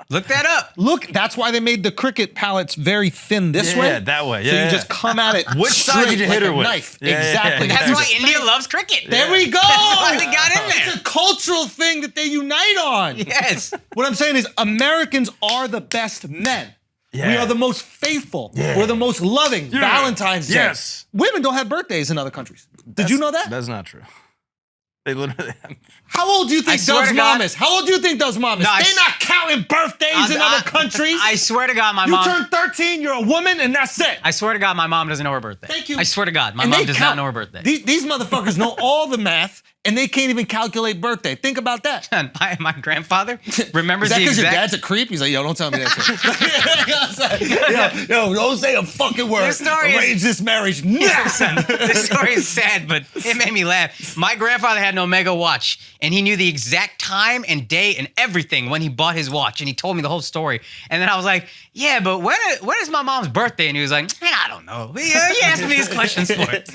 Look that up. Look, that's why they made the cricket pallets very thin this way. Yeah, that way. So Yeah. you just come at it. Which side straight did you like hit her a with? Knife. Yeah, Exactly. yeah, That's why India loves cricket. There we go. Finally got in there. It's a cultural thing that they unite on. Yes. What I'm saying is Americans are the best men. Yeah. We are the most faithful. Yeah. We're the most loving. Yeah. Valentine's Day. Yes. Women don't have birthdays in other countries. Did you know that? That's not true. They literally have. How old do you I think swear Dove's to mom God- is? How old do you think Dove's mom is? No, They're not counting birthdays in other countries. I swear to God, my you mom. turn 13, you're a woman, and that's it. I swear to God, my mom doesn't know her birthday. Thank you. I swear to God, my And mom they does count- not know her birthday. These motherfuckers know all the math, and they can't even calculate birthday. Think about that. my grandfather remembers Is that the because your exact. dad's a creep? He's like, yo, don't tell me that shit. yo, don't say a fucking word. This story is- Arrange this marriage now. This story is sad, but it made me laugh. My grandfather had an Omega watch, and he knew the exact time and day and everything when he bought his watch, and he told me the whole story. And then I was like, yeah, but when is my mom's birthday? And he was like, I don't know. He asked me these questions for it.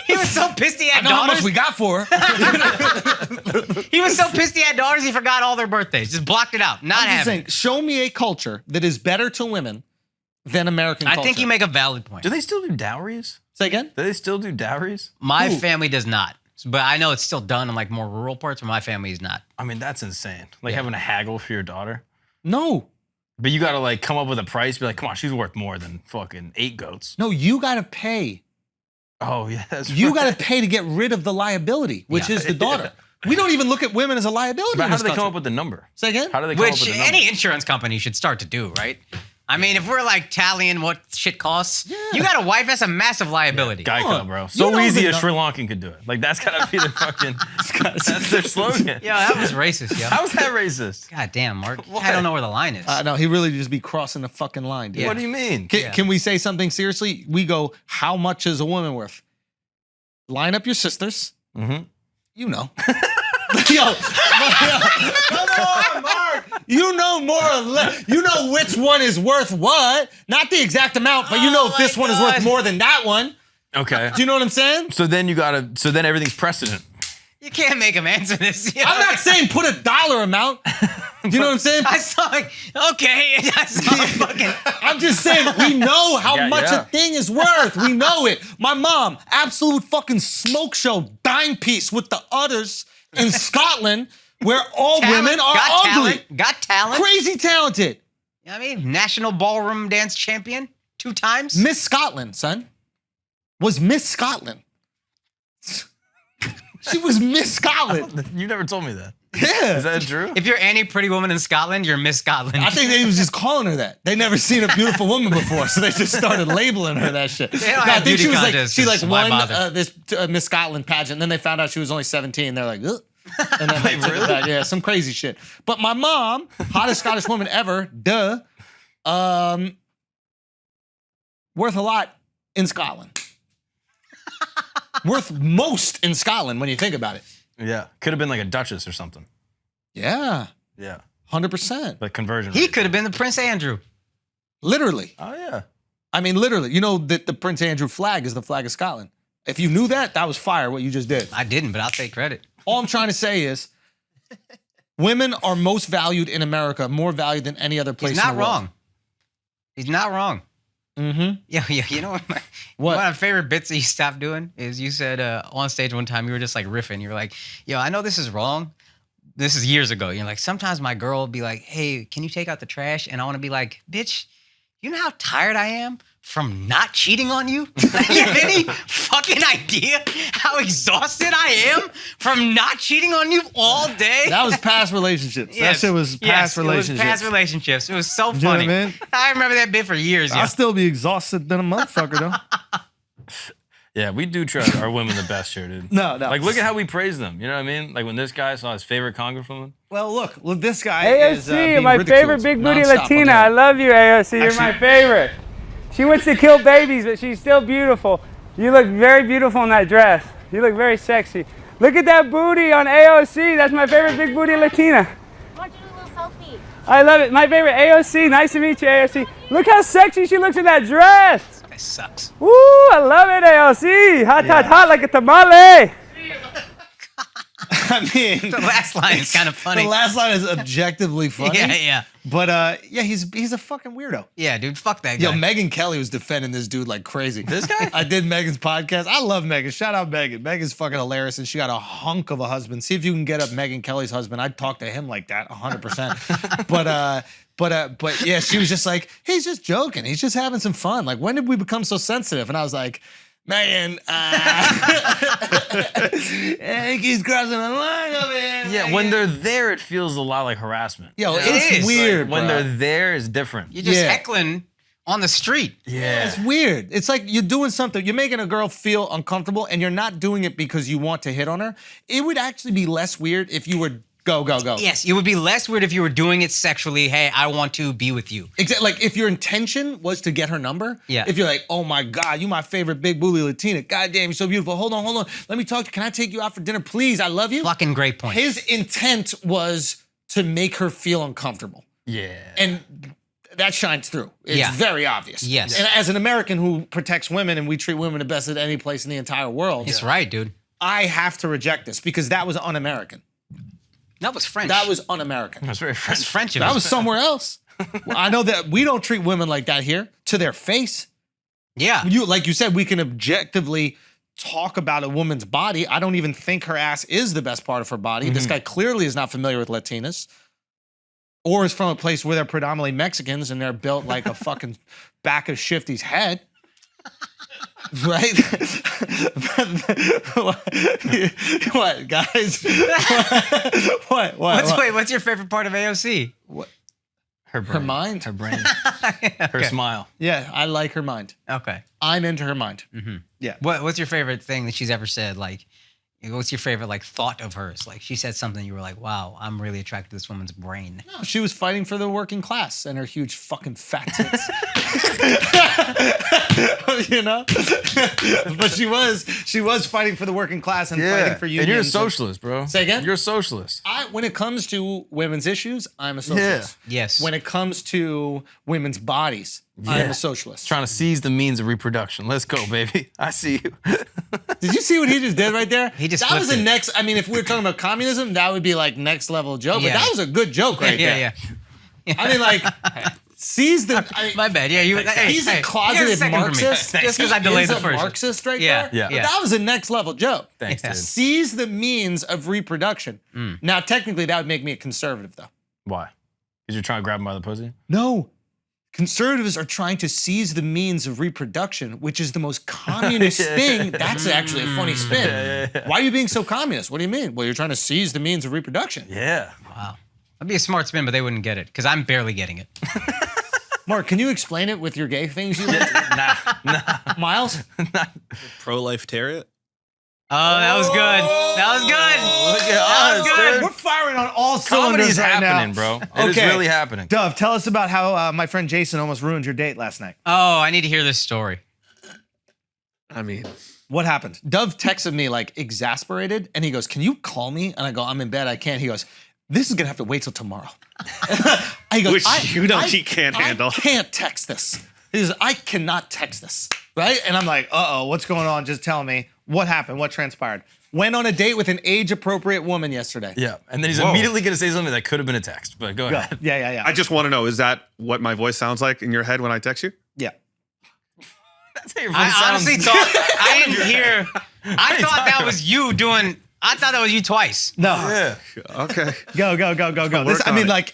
He was so pissed he had I know how much daughters. we got for her. He was so pissed he had daughters, he forgot all their birthdays. Just blocked it out. Not I'm just having saying, it. show me a culture that is better to women than American culture. I think you make a valid point. Do they still do dowries? Say again? Do they still do dowries? My Who? family does not. But I know it's still done in like more rural parts, but my family is not. I mean, that's insane. Like having a haggle for your daughter. No. But you gotta like come up with a price. Be like, come on, she's worth more than fucking 8 goats. No, you got to pay. Oh yeah, that's You right. got to pay to get rid of the liability, which Yeah. is the daughter. We don't even look at women as a liability. But in how this do they come country. up with the number? Say again? How do they come up Which with the number? any insurance company should start to do, right? I mean, if we're like tallying what shit costs, you got a wife, that's a massive liability. Geico, bro. So know easy the a num- Sri Lankan could do it. Like that's gotta be their fucking. That's their slogan. Yo, that was racist, yo. How is that racist? God damn, Mark. What? I don't know where the line is. No, he really just be crossing the fucking line, dude. Yeah. What do you mean? Can we say something seriously? We go, how much is a woman worth? Line up your sisters. Mm-hmm. You know. Yo, come on, Mark. You know more or less. You know which one is worth what. Not the exact amount, but you know if Oh this my one is worth God. more than that one. Okay. Do you know what I'm saying? So then you gotta. So then everything's precedent. You can't make him answer this. yo. I'm not saying put a dollar amount. Do you know what I'm saying? I saw it. Okay. I saw it fucking. I'm just saying, we know how Yeah, much yeah. a thing is worth. We know it. My mom, absolute fucking smoke show, dime piece with the udders in Scotland, where all Talent, women are got ugly. Talent, got talent. Crazy talented. You know what I mean? National ballroom dance champion 2 times. Miss Scotland, son. Was Miss Scotland. She was Miss Scotland. You never told me that. Yeah. Is that true? If you're any pretty woman in Scotland, you're Miss Scotland. I think they was just calling her that. They never seen a beautiful woman before, so they just started labeling her that shit. don't No, have I think beauty she was like contests, she like so why won bother? this Miss Scotland pageant. And then they found out she was only 17. They're like, ugh. And then they took it really? back. Yeah, some crazy shit. But my mom, hottest Scottish woman ever, worth a lot in Scotland. Worth most in Scotland when you think about it. Yeah. Could have been like a duchess or something. Yeah. Yeah. 100%. Like conversion. He rate. could have been the Prince Andrew. Literally. Oh, yeah. I mean, literally. You know that the Prince Andrew flag is the flag of Scotland. If you knew that, that was fire, what you just did. I didn't, but I'll take credit. All I'm trying to say is women are most valued in America, more valued than any other place He's in not the world. wrong. He's not wrong. Mm-hmm. Yeah. You know what? One of my favorite bits that you stopped doing is you said on stage one time, you were just like riffing. You were like, yo, I know this is wrong. This is years ago. You're like, sometimes my girl will be like, hey, can you take out the trash? And I want to be like, bitch, you know how tired I am from not cheating on you? Like, you have any fucking idea how exhausted I am from not cheating on you all day? That was past relationships. Yes. That shit was past relationships. It was past relationships. It was so You know what I funny. mean? I remember that bit for years. I'll Yeah. still be exhausted than a motherfucker, though. Yeah, we do try our women the best here, dude. No. Like, look at how we praise them. You know what I mean? Like when this guy saw his favorite congresswoman. Well, look, this guy is AOC, being my ridiculed favorite big booty nonstop on Latina. there. I love you, AOC. You're my Actually- favorite. She wants to kill babies, but she's still beautiful. You look very beautiful in that dress. You look very sexy. Look at that booty on AOC. That's my favorite big booty Latina. I want to do a little selfie. I love it. My favorite AOC. Nice to meet you, AOC. Look how sexy she looks in that dress. This guy sucks. Woo, I love it, AOC. Hot like a tamale. I mean, The last line is kind of funny. the last line is objectively funny. Yeah. But yeah, he's a fucking weirdo. Yeah, dude, fuck that guy. Yo, Megyn Kelly was defending this dude like crazy. This guy? I did Megan's podcast. I love Megan. Shout out Megan. Megan's fucking hilarious, and she got a hunk of a husband. See if you can get up Megyn Kelly's husband. I'd talk to him like that 100%. But yeah, she was just like, he's just joking. He's just having some fun. Like, when did we become so sensitive? And I was like, Megan, I think he's crossing the line over here. Yeah, when they're there, it feels a lot like harassment. Yo, It it's is. weird. When bro. they're there, it's different. You're just Yeah. heckling on the street. Yeah. It's weird. It's like you're doing something, you're making a girl feel uncomfortable, and you're not doing it because you want to hit on her. It would actually be less weird if you were go. Yes, it would be less weird if you were doing it sexually. Hey, I want to be with you. Exactly. Like if your intention was to get her number. Yeah. If you're like, oh my God, you my favorite big booty Latina. God damn, you're so beautiful. Hold on. Let me talk to you. Can I take you out for dinner, please? I love you. Fucking great point. His intent was to make her feel uncomfortable. Yeah. And that shines through. It's Yeah. very obvious. Yes. And as an American who protects women and we treat women the best at any place in the entire world, That's right, dude. I have to reject this because that was un-American. That was French. That was un-American. That's very French. That's French. of That us. was somewhere else. Well, I know that we don't treat women like that here to their face. Yeah. Like you said, we can objectively talk about a woman's body. I don't even think her ass is the best part of her body. This guy clearly is not familiar with Latinas or is from a place where they're predominantly Mexicans and they're built like a fucking back of Shifty's head. Right? What, guys? What? What's your favorite part of AOC? Her brain. Her mind? Her brain. Her smile. Yeah, I like her mind. Okay. I'm into her mind. Yeah. What's your favorite thing that she's ever said? Like, what's your favorite like thought of hers? Like, she said something you were like, wow, I'm really attracted to this woman's brain. No, she was fighting for the working class and her huge fucking fat tits. You know? But she was fighting for the working class and fighting for unions. And you're a socialist, bro. Say again? You're a socialist. When it comes to women's issues, I'm a socialist. Yes. When it comes to women's bodies, I'm a socialist. Trying to seize the means of reproduction. Let's go, baby. I see you. Did you see what he just did right there? He just that was flipped the it. next. I mean, if we were talking about communism, that would be like next level joke. Yeah. But that was a good joke right there. Yeah. I mean, like, seize the. My bad. Yeah, He's a closeted Marxist. Just because I delayed the He's a first. Marxist right Yeah, there. yeah. But that was a next level joke. Thanks, dude. Seize the means of reproduction. Now, technically, that would make me a conservative, though. Why? Because you're trying to grab him by the pussy? No. Conservatives are trying to seize the means of reproduction, which is the most communist thing. That's actually a funny spin. Why are you being so communist? What do you mean? Well, you're trying to seize the means of reproduction. Yeah. Wow. That'd be a smart spin, but they wouldn't get it because I'm barely getting it. Mark, can you explain it with your gay things you like? Nah. Miles? Pro-life Terriot? Oh, that was good. That was good. That was good. We're firing on all Comedy's cylinders right happening, now. bro. It is really happening. Dove, tell us about how my friend Jason almost ruined your date last night. Oh, I need to hear this story. I mean, What happened? Dove texted me like exasperated, and he goes, "Can you call me?" And I go, "I'm in bed. I can't." He goes, "This is gonna have to wait till tomorrow." He goes, Which he can't handle. I can't text this. He goes, "I cannot text this." Right? And I'm like, "Uh-oh, what's going on? Just tell me what happened. What transpired?" Went on a date with an age-appropriate woman yesterday. Yeah, and then he's immediately gonna say something that could have been a text. But go ahead. Yeah. I just want to know, is that what my voice sounds like in your head when I text you? Yeah. That's how your voice I honestly sounds. thought I didn't hear. I thought that was you doing. I thought that was you twice. No. Yeah. Okay. Go. Work on it.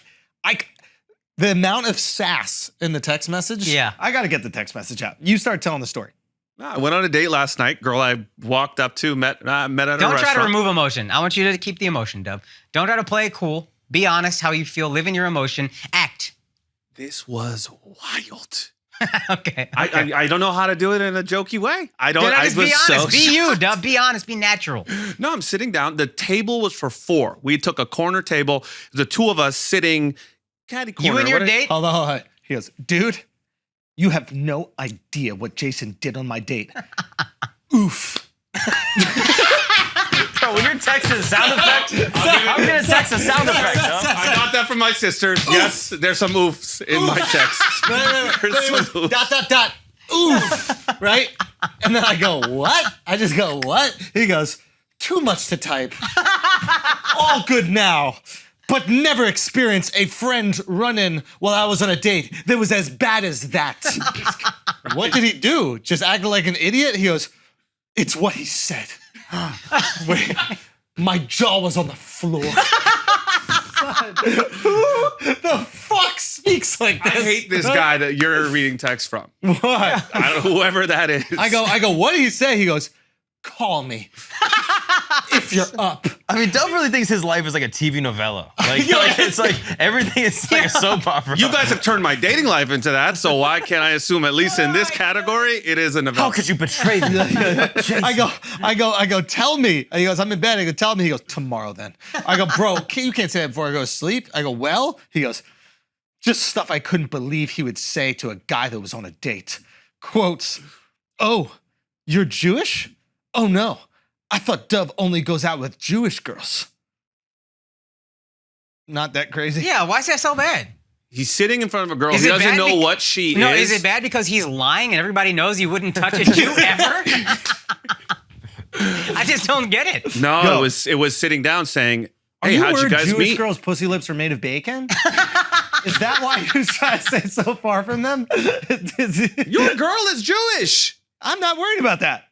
The amount of sass in the text message. Yeah. I got to get the text message out. You start telling the story. I went on a date last night. Girl I walked up to, met at a restaurant. Don't try to remove emotion. I want you to keep the emotion, Dub. Don't try to play it cool. Be honest how you feel. Live in your emotion. Act. This was wild. Okay. I don't know how to do it in a jokey way. I don't. Dude, I just was be honest. so Be you, Dub. Be honest. Be natural. No, I'm sitting down. The table was for 4. We took a corner table. The 2 of us sitting catty corner. You and your date? Hold on. He goes, "Dude, you have no idea what Jason did on my date." Oof. Bro, when you're texting sound effects, I'm gonna text a sound effect. I got that from my sister. Yes, there's some oofs in my text. There's some oofs. Oof. Right? And then I go, "What?" I just go, "What?" He goes, "Too much to type. All good now. But never experienced a friend run-in while I was on a date that was as bad as that." What did he do? Just act like an idiot? He goes, "It's what he said." Wait, my jaw was on the floor. Who the fuck speaks like this? I hate this guy that you're reading text from. What? Whoever that is. I go, "What did he say?" He goes, "Call me if you're up." I mean, Dove really thinks his life is like a TV novella. Like it's like everything is like a soap opera. You guys have turned my dating life into that, so why can't I assume, at least in this category, it is a novella? How could you betray me? I go, "Tell me." He goes, "I'm in bed." I go, "Tell me." He goes, "Tomorrow then." I go, "Bro, you can't say that before I go to sleep." I go, "Well?" He goes, "Just stuff I couldn't believe he would say to a guy that was on a date." Quotes, "Oh, you're Jewish? Oh no, I thought Dove only goes out with Jewish girls." Not that crazy. Yeah. Why is that so bad? He's sitting in front of a girl. Is He it doesn't bad know bec- what she No, is. is it bad because he's lying and everybody knows you wouldn't touch a Jew ever? I just don't get it. No, Go. it was sitting down saying, Are "Hey, you how'd you worried guys Jewish meet?" girls' pussy lips are made of bacon? Is that why you try to stay so far from them? Your girl is Jewish. I'm not worried about that.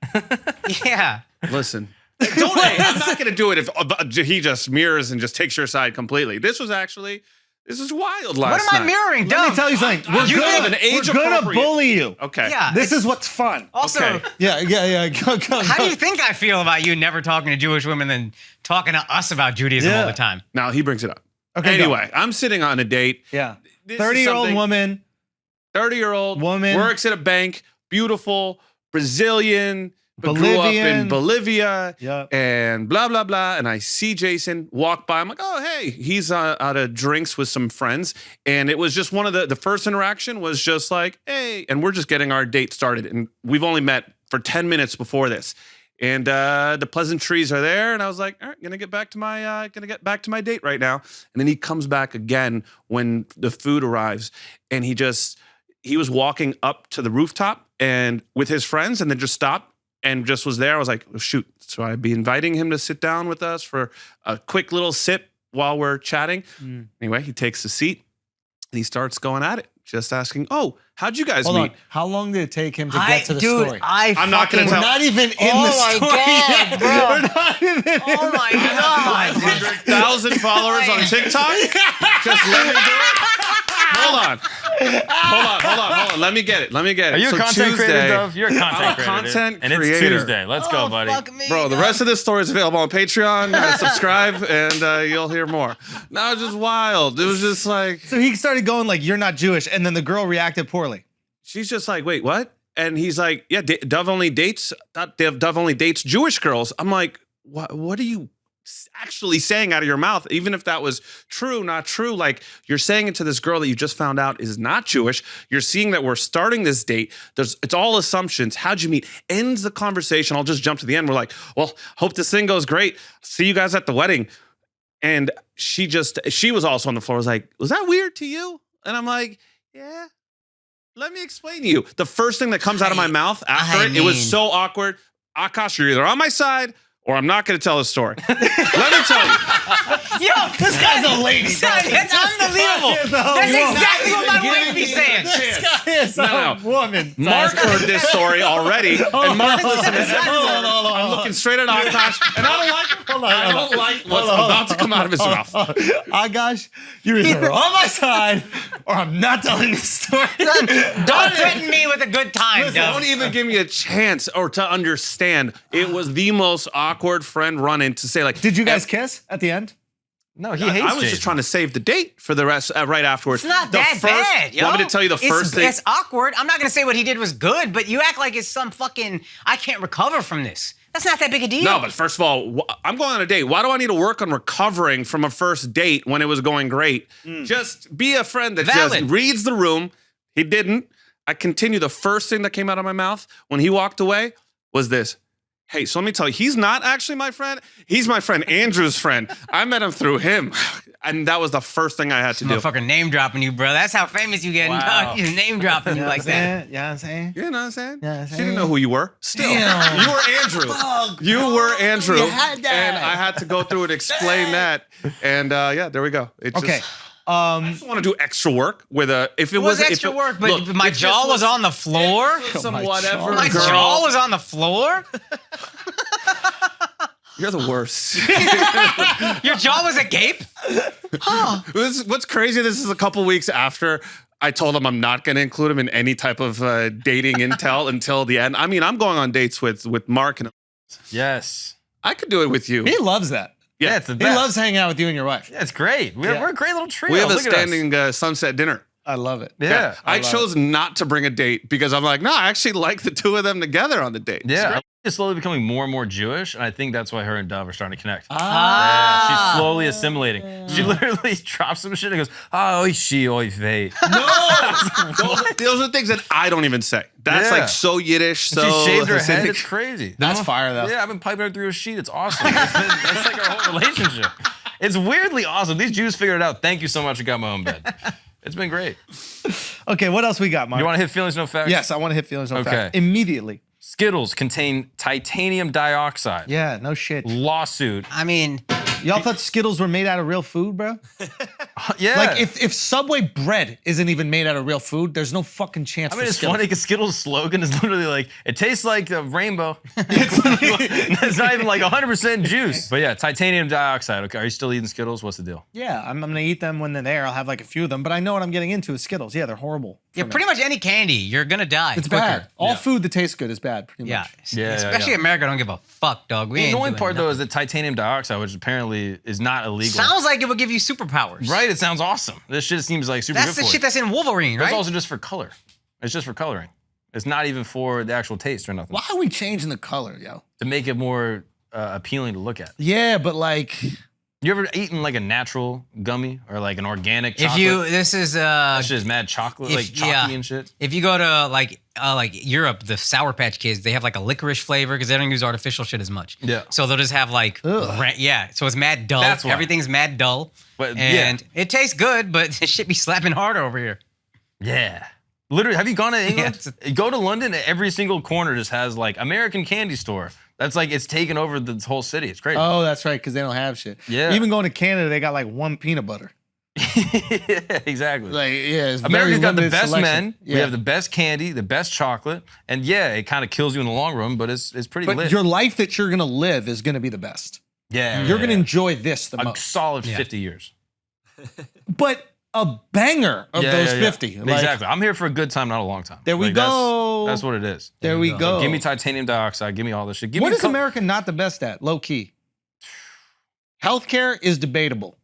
Yeah. Listen. I'm not going to do it if he just mirrors and just takes your side completely. This is wild last What am I night. mirroring, Let me Dove? tell you something. You We're have an gonna age-appropriate- bully you. Okay. Yeah. This is what's fun. Also, Okay. Yeah. Go. how do you think I feel about you never talking to Jewish women and talking to us about Judaism all the time? Now he brings it up. Okay, Anyway, I'm sitting on a date. Yeah. This is 30-year-old something- woman. 30-year-old Woman. works at a bank, beautiful, Brazilian, but grew up in Bolivian. Bolivia, Yep. and blah, blah, blah. And I see Jason walk by. I'm like, "Oh, hey." He's out of drinks with some friends. And it was just one of the first interaction was just like, "Hey." And we're just getting our date started. And we've only met for 10 minutes before this. And the pleasantries are there. And I was like, "All right, gonna get back to my date right now." And then he comes back again when the food arrives. And he was walking up to the rooftop and with his friends and then just stopped and just was there. I was like, "Oh, shoot." So I'd be inviting him to sit down with us for a quick little sip while we're chatting. Anyway, he takes a seat and he starts going at it, just asking, "Oh, how'd you guys Hold meet?" on. How long did it take him to get to the story? I'm not going to We're tell. not even in Oh the my story God, yet. bro. We're not even Oh my God. 100,000 followers on TikTok? Just let me do it. Hold on. Let me get it. Are you a content creator, Dove? You're a content creator. content And it's creator. Tuesday. Let's go, buddy. Fuck me, Bro, the Dove. rest of this story is available on Patreon. Subscribe and you'll hear more. No, it's just wild. It was just like, So he started going like, "You're not Jewish," and then the girl reacted poorly. she's just like, "Wait, what?" And he's like, "Yeah, Dove only dates Jewish girls." I'm like, what are you actually saying out of your mouth, even if that was true, not true. Like, you're saying it to this girl that you just found out is not Jewish. You're seeing that we're starting this date. It's all assumptions. How'd you meet? Ends the conversation. I'll just jump to the end. We're like, well, hope this thing goes great. See you guys at the wedding. And she was also on the floor. Was like, was that weird to you? And I'm like, yeah. Let me explain to you. The first thing that comes out of my mouth after it was so awkward. Akash, you're either on my side or I'm not going to tell the story. Let me tell you. Yo, this guy's a lady. That's unbelievable. That's exactly what my wife be saying. This guy is a woman. Mark heard this story already. And Mark listened to everyone. I'm looking straight at Akash, and I don't like it. I don't like what's about to come out of his mouth. Akash, you're either on my side or I'm not telling this story. Don't threaten me with a good time, Listen, don't even give me a chance or to understand. It was the most awkward friend run-in to say, like, did you guys kiss at the end? No, he hates I was just trying to save the date for the rest right afterwards. It's not that bad, yo. Want me to tell you the first thing? It's awkward. I'm not going to say what he did was good, but you act like it's some fucking, I can't recover from this. That's not that big a deal. No, but first of all, I'm going on a date. Why do I need to work on recovering from a first date when it was going great? Just be a friend that just reads the room. He didn't. I continue. The first thing that came out of my mouth when he walked away was this. Hey, so let me tell you, he's not actually my friend. He's my friend Andrew's friend. I met him through him. And that was the first thing I had to do. Motherfucker name dropping you, bro. That's how famous you getting, dog. He's name dropping you like that. You know what I'm saying? You know what I'm saying? Yeah, She didn't know who you were. Still. Damn. You were Andrew. You were Andrew. You had that. And I had to go through and explain that. And yeah, there we go. It's Okay. Just, I just want to do extra work with a. If it was extra work, but my jaw was on the floor. Some whatever. My jaw was on the floor. You're the worst. Your jaw was agape? Huh. What's crazy, this is a couple weeks after I told him I'm not going to include him in any type of dating intel until the end. I mean, I'm going on dates with Mark. And Yes. I could do it with you. He loves that. Yeah, it's the He best. loves hanging out with you and your wife. Yeah, it's great. We're a great little trio. We have a Look at us. standing sunset dinner. I love it. Yeah. I chose not to bring a date because I'm like, no, I actually like the two of them together on the date. Yeah. She's slowly becoming more and more Jewish, and I think that's why her and Dove are starting to connect. Ah. Yeah, she's slowly assimilating. She literally drops some shit and goes, "Oh, she, oi, vey." No, those are things that I don't even say. That's like so Yiddish. So she shaved her head. Hasidic. It's crazy. That's fire, though. Yeah, I've been piping her through a sheet. It's awesome. That's like our whole relationship. It's weirdly awesome. These Jews figured it out. Thank you so much. I got my own bed. It's been great. Okay, what else we got, Mark? You want to hit feelings, no facts? Yes, I want to hit feelings on Okay. fact immediately. Skittles contain titanium dioxide. Yeah, no shit. Lawsuit. I mean, Y'all thought Skittles were made out of real food, bro? Yeah. Like, if Subway bread isn't even made out of real food, there's no fucking chance I mean, for it's Skittles. funny because Skittles' slogan is literally like, it tastes like a rainbow. It's not even like 100% juice. But yeah, titanium dioxide. Okay, are you still eating Skittles? What's the deal? Yeah, I'm gonna eat them when they're there. I'll have like a few of them, but I know what I'm getting into with Skittles. Yeah, they're horrible. yeah, pretty much any candy, you're gonna die. It's quicker. bad. All food that tastes good is bad, pretty Yeah. much. Yeah, Especially America don't give a fuck, dog. We The ain't annoying doing part though nothing. is that titanium dioxide, which apparently is not illegal. Sounds like it would give you superpowers. Right? It sounds awesome. This shit seems like super That's good the for shit it. that's in Wolverine, But right? it's also just for color. It's just for coloring. It's not even for the actual taste or nothing. Why are we changing the color, yo? To make it more appealing to look at. Yeah, but like, You ever eaten like a natural gummy or like an organic if chocolate? you, this is That shit is mad chocolate, like chalky and shit. If you go to like Europe, the Sour Patch Kids, they have like a licorice flavor because they don't use artificial shit as much. Yeah. So they'll just have like, so it's mad dull. That's why. Everything's mad dull. But, and it tastes good, but this shit be slapping harder over here. Yeah. Literally, have you gone to England? Yeah, Go to London, every single corner just has like American candy store. That's like, it's taken over the whole city. It's crazy. oh, that's right, because they don't have shit. Yeah. Even going to Canada, they got like one peanut butter. Yeah, exactly. Like, yeah, it's America's very got the limited best selection. men. Yeah. We have the best candy, the best chocolate, and yeah, it kind of kills you in the long run, but it's pretty But lit. your life that you're gonna live is gonna be the best. Yeah, You're gonna enjoy this the a most. solid 50 years. But a banger of those 50. Like, exactly. I'm here for a good time, not a long time. There we Like, go. That's what it is. There we go. Give me titanium dioxide. Give me all this shit. Give What me is America not the best at? Low key. Healthcare is debatable.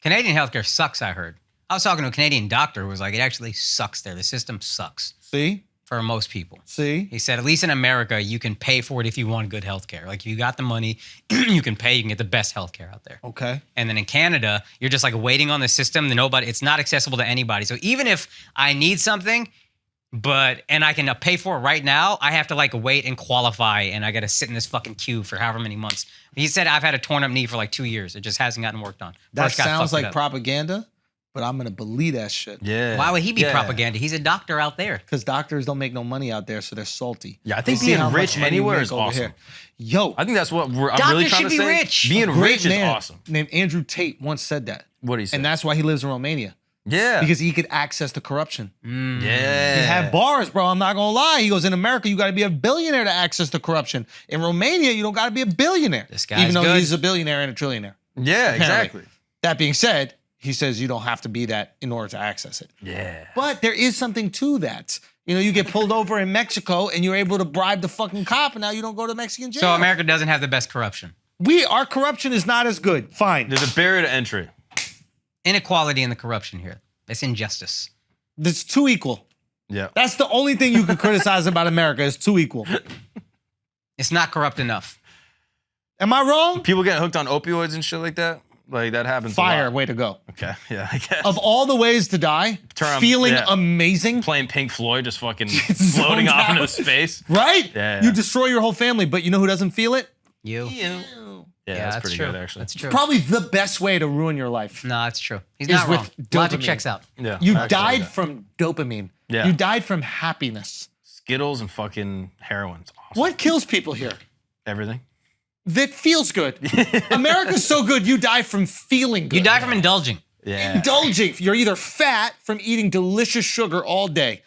Canadian healthcare sucks, I heard. I was talking to a Canadian doctor who was like, it actually sucks there. The system sucks. See? for most people. See? He said, at least in America, you can pay for it if you want good health care. Like, if you got the money, you can pay, you can get the best health care out there. Okay. And then in Canada, you're just like waiting on the system. It's not accessible to anybody. So even if I need something, and I can pay for it right now, I have to like wait and qualify, and I got to sit in this fucking queue for however many months. He said, I've had a torn up knee for like 2 years. It just hasn't gotten worked on. That First got sounds fucked it like up. propaganda, but I'm going to believe that shit. Yeah. Why would he be propaganda? He's a doctor out there. Because doctors don't make no money out there, so they're salty. Yeah, I think They see how being much rich money you anywhere make is over awesome. here. Yo, I think that's what I'm really Doctors trying should to be say. rich. Being great rich is man awesome. named Andrew Tate once said that. What do you say? And that's why he lives in Romania. Yeah. Because he could access the corruption. Yeah. He had bars, bro. I'm not gonna lie. He goes, in America, you got to be a billionaire to access the corruption. In Romania, you don't got to be a billionaire. This guy's even though good. he's a billionaire and a trillionaire. Yeah, Apparently. exactly. That being said, he says you don't have to be that in order to access it. Yeah. But there is something to that. You know, you get pulled over in Mexico and you're able to bribe the fucking cop, and now you don't go to Mexican jail. So America doesn't have the best corruption. Our corruption is not as good. Fine. There's a barrier to entry. Inequality in the corruption here. It's injustice. It's too equal. Yeah. That's the only thing you can criticize about America. It's too equal. It's not corrupt enough. Am I wrong? People get hooked on opioids and shit like that. Like that happens. Fire, A lot. way to go. Okay. Yeah, I guess. Of all the ways to die, feeling amazing. Playing Pink Floyd, just fucking floating off into space. Right? Yeah. You destroy your whole family, but you know who doesn't feel it? You. Yeah, that's pretty true. good actually. That's true. Probably the best way to ruin your life. No, that's true. He's is not wrong. with Logic dopamine. checks out. Yeah. You actually, died yeah. from dopamine. Yeah. You died from happiness. Skittles and fucking heroin. It's awesome. What kills people here? Everything. That feels good. America's so good, you die from feeling good. You die from indulging. Yeah. Indulging. You're either fat from eating delicious sugar all day.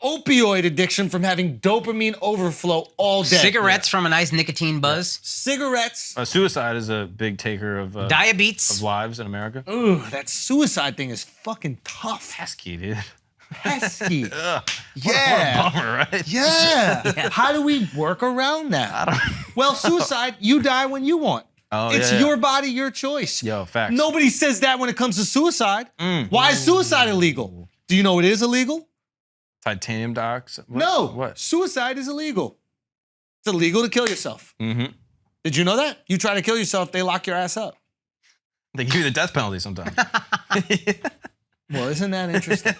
Opioid addiction from having dopamine overflow all day. Cigarettes from a nice nicotine buzz. Cigarettes. Suicide is a big taker of Diabetes. of lives in America. Ooh, that suicide thing is fucking tough. Pesky, dude. Pesky. Ugh. Yeah. What a bummer, right? Yeah. How do we work around that? Well, suicide, you die when you want. Oh, It's yeah. your body, your choice. Yo, facts. Nobody says that when it comes to suicide. Why is suicide illegal? Do you know it is illegal? Titanium dioxide. What? No. What? Suicide is illegal. It's illegal to kill yourself. Mm-hmm. Did you know that? You try to kill yourself, they lock your ass up. They give you the death penalty sometimes. Well, isn't that interesting?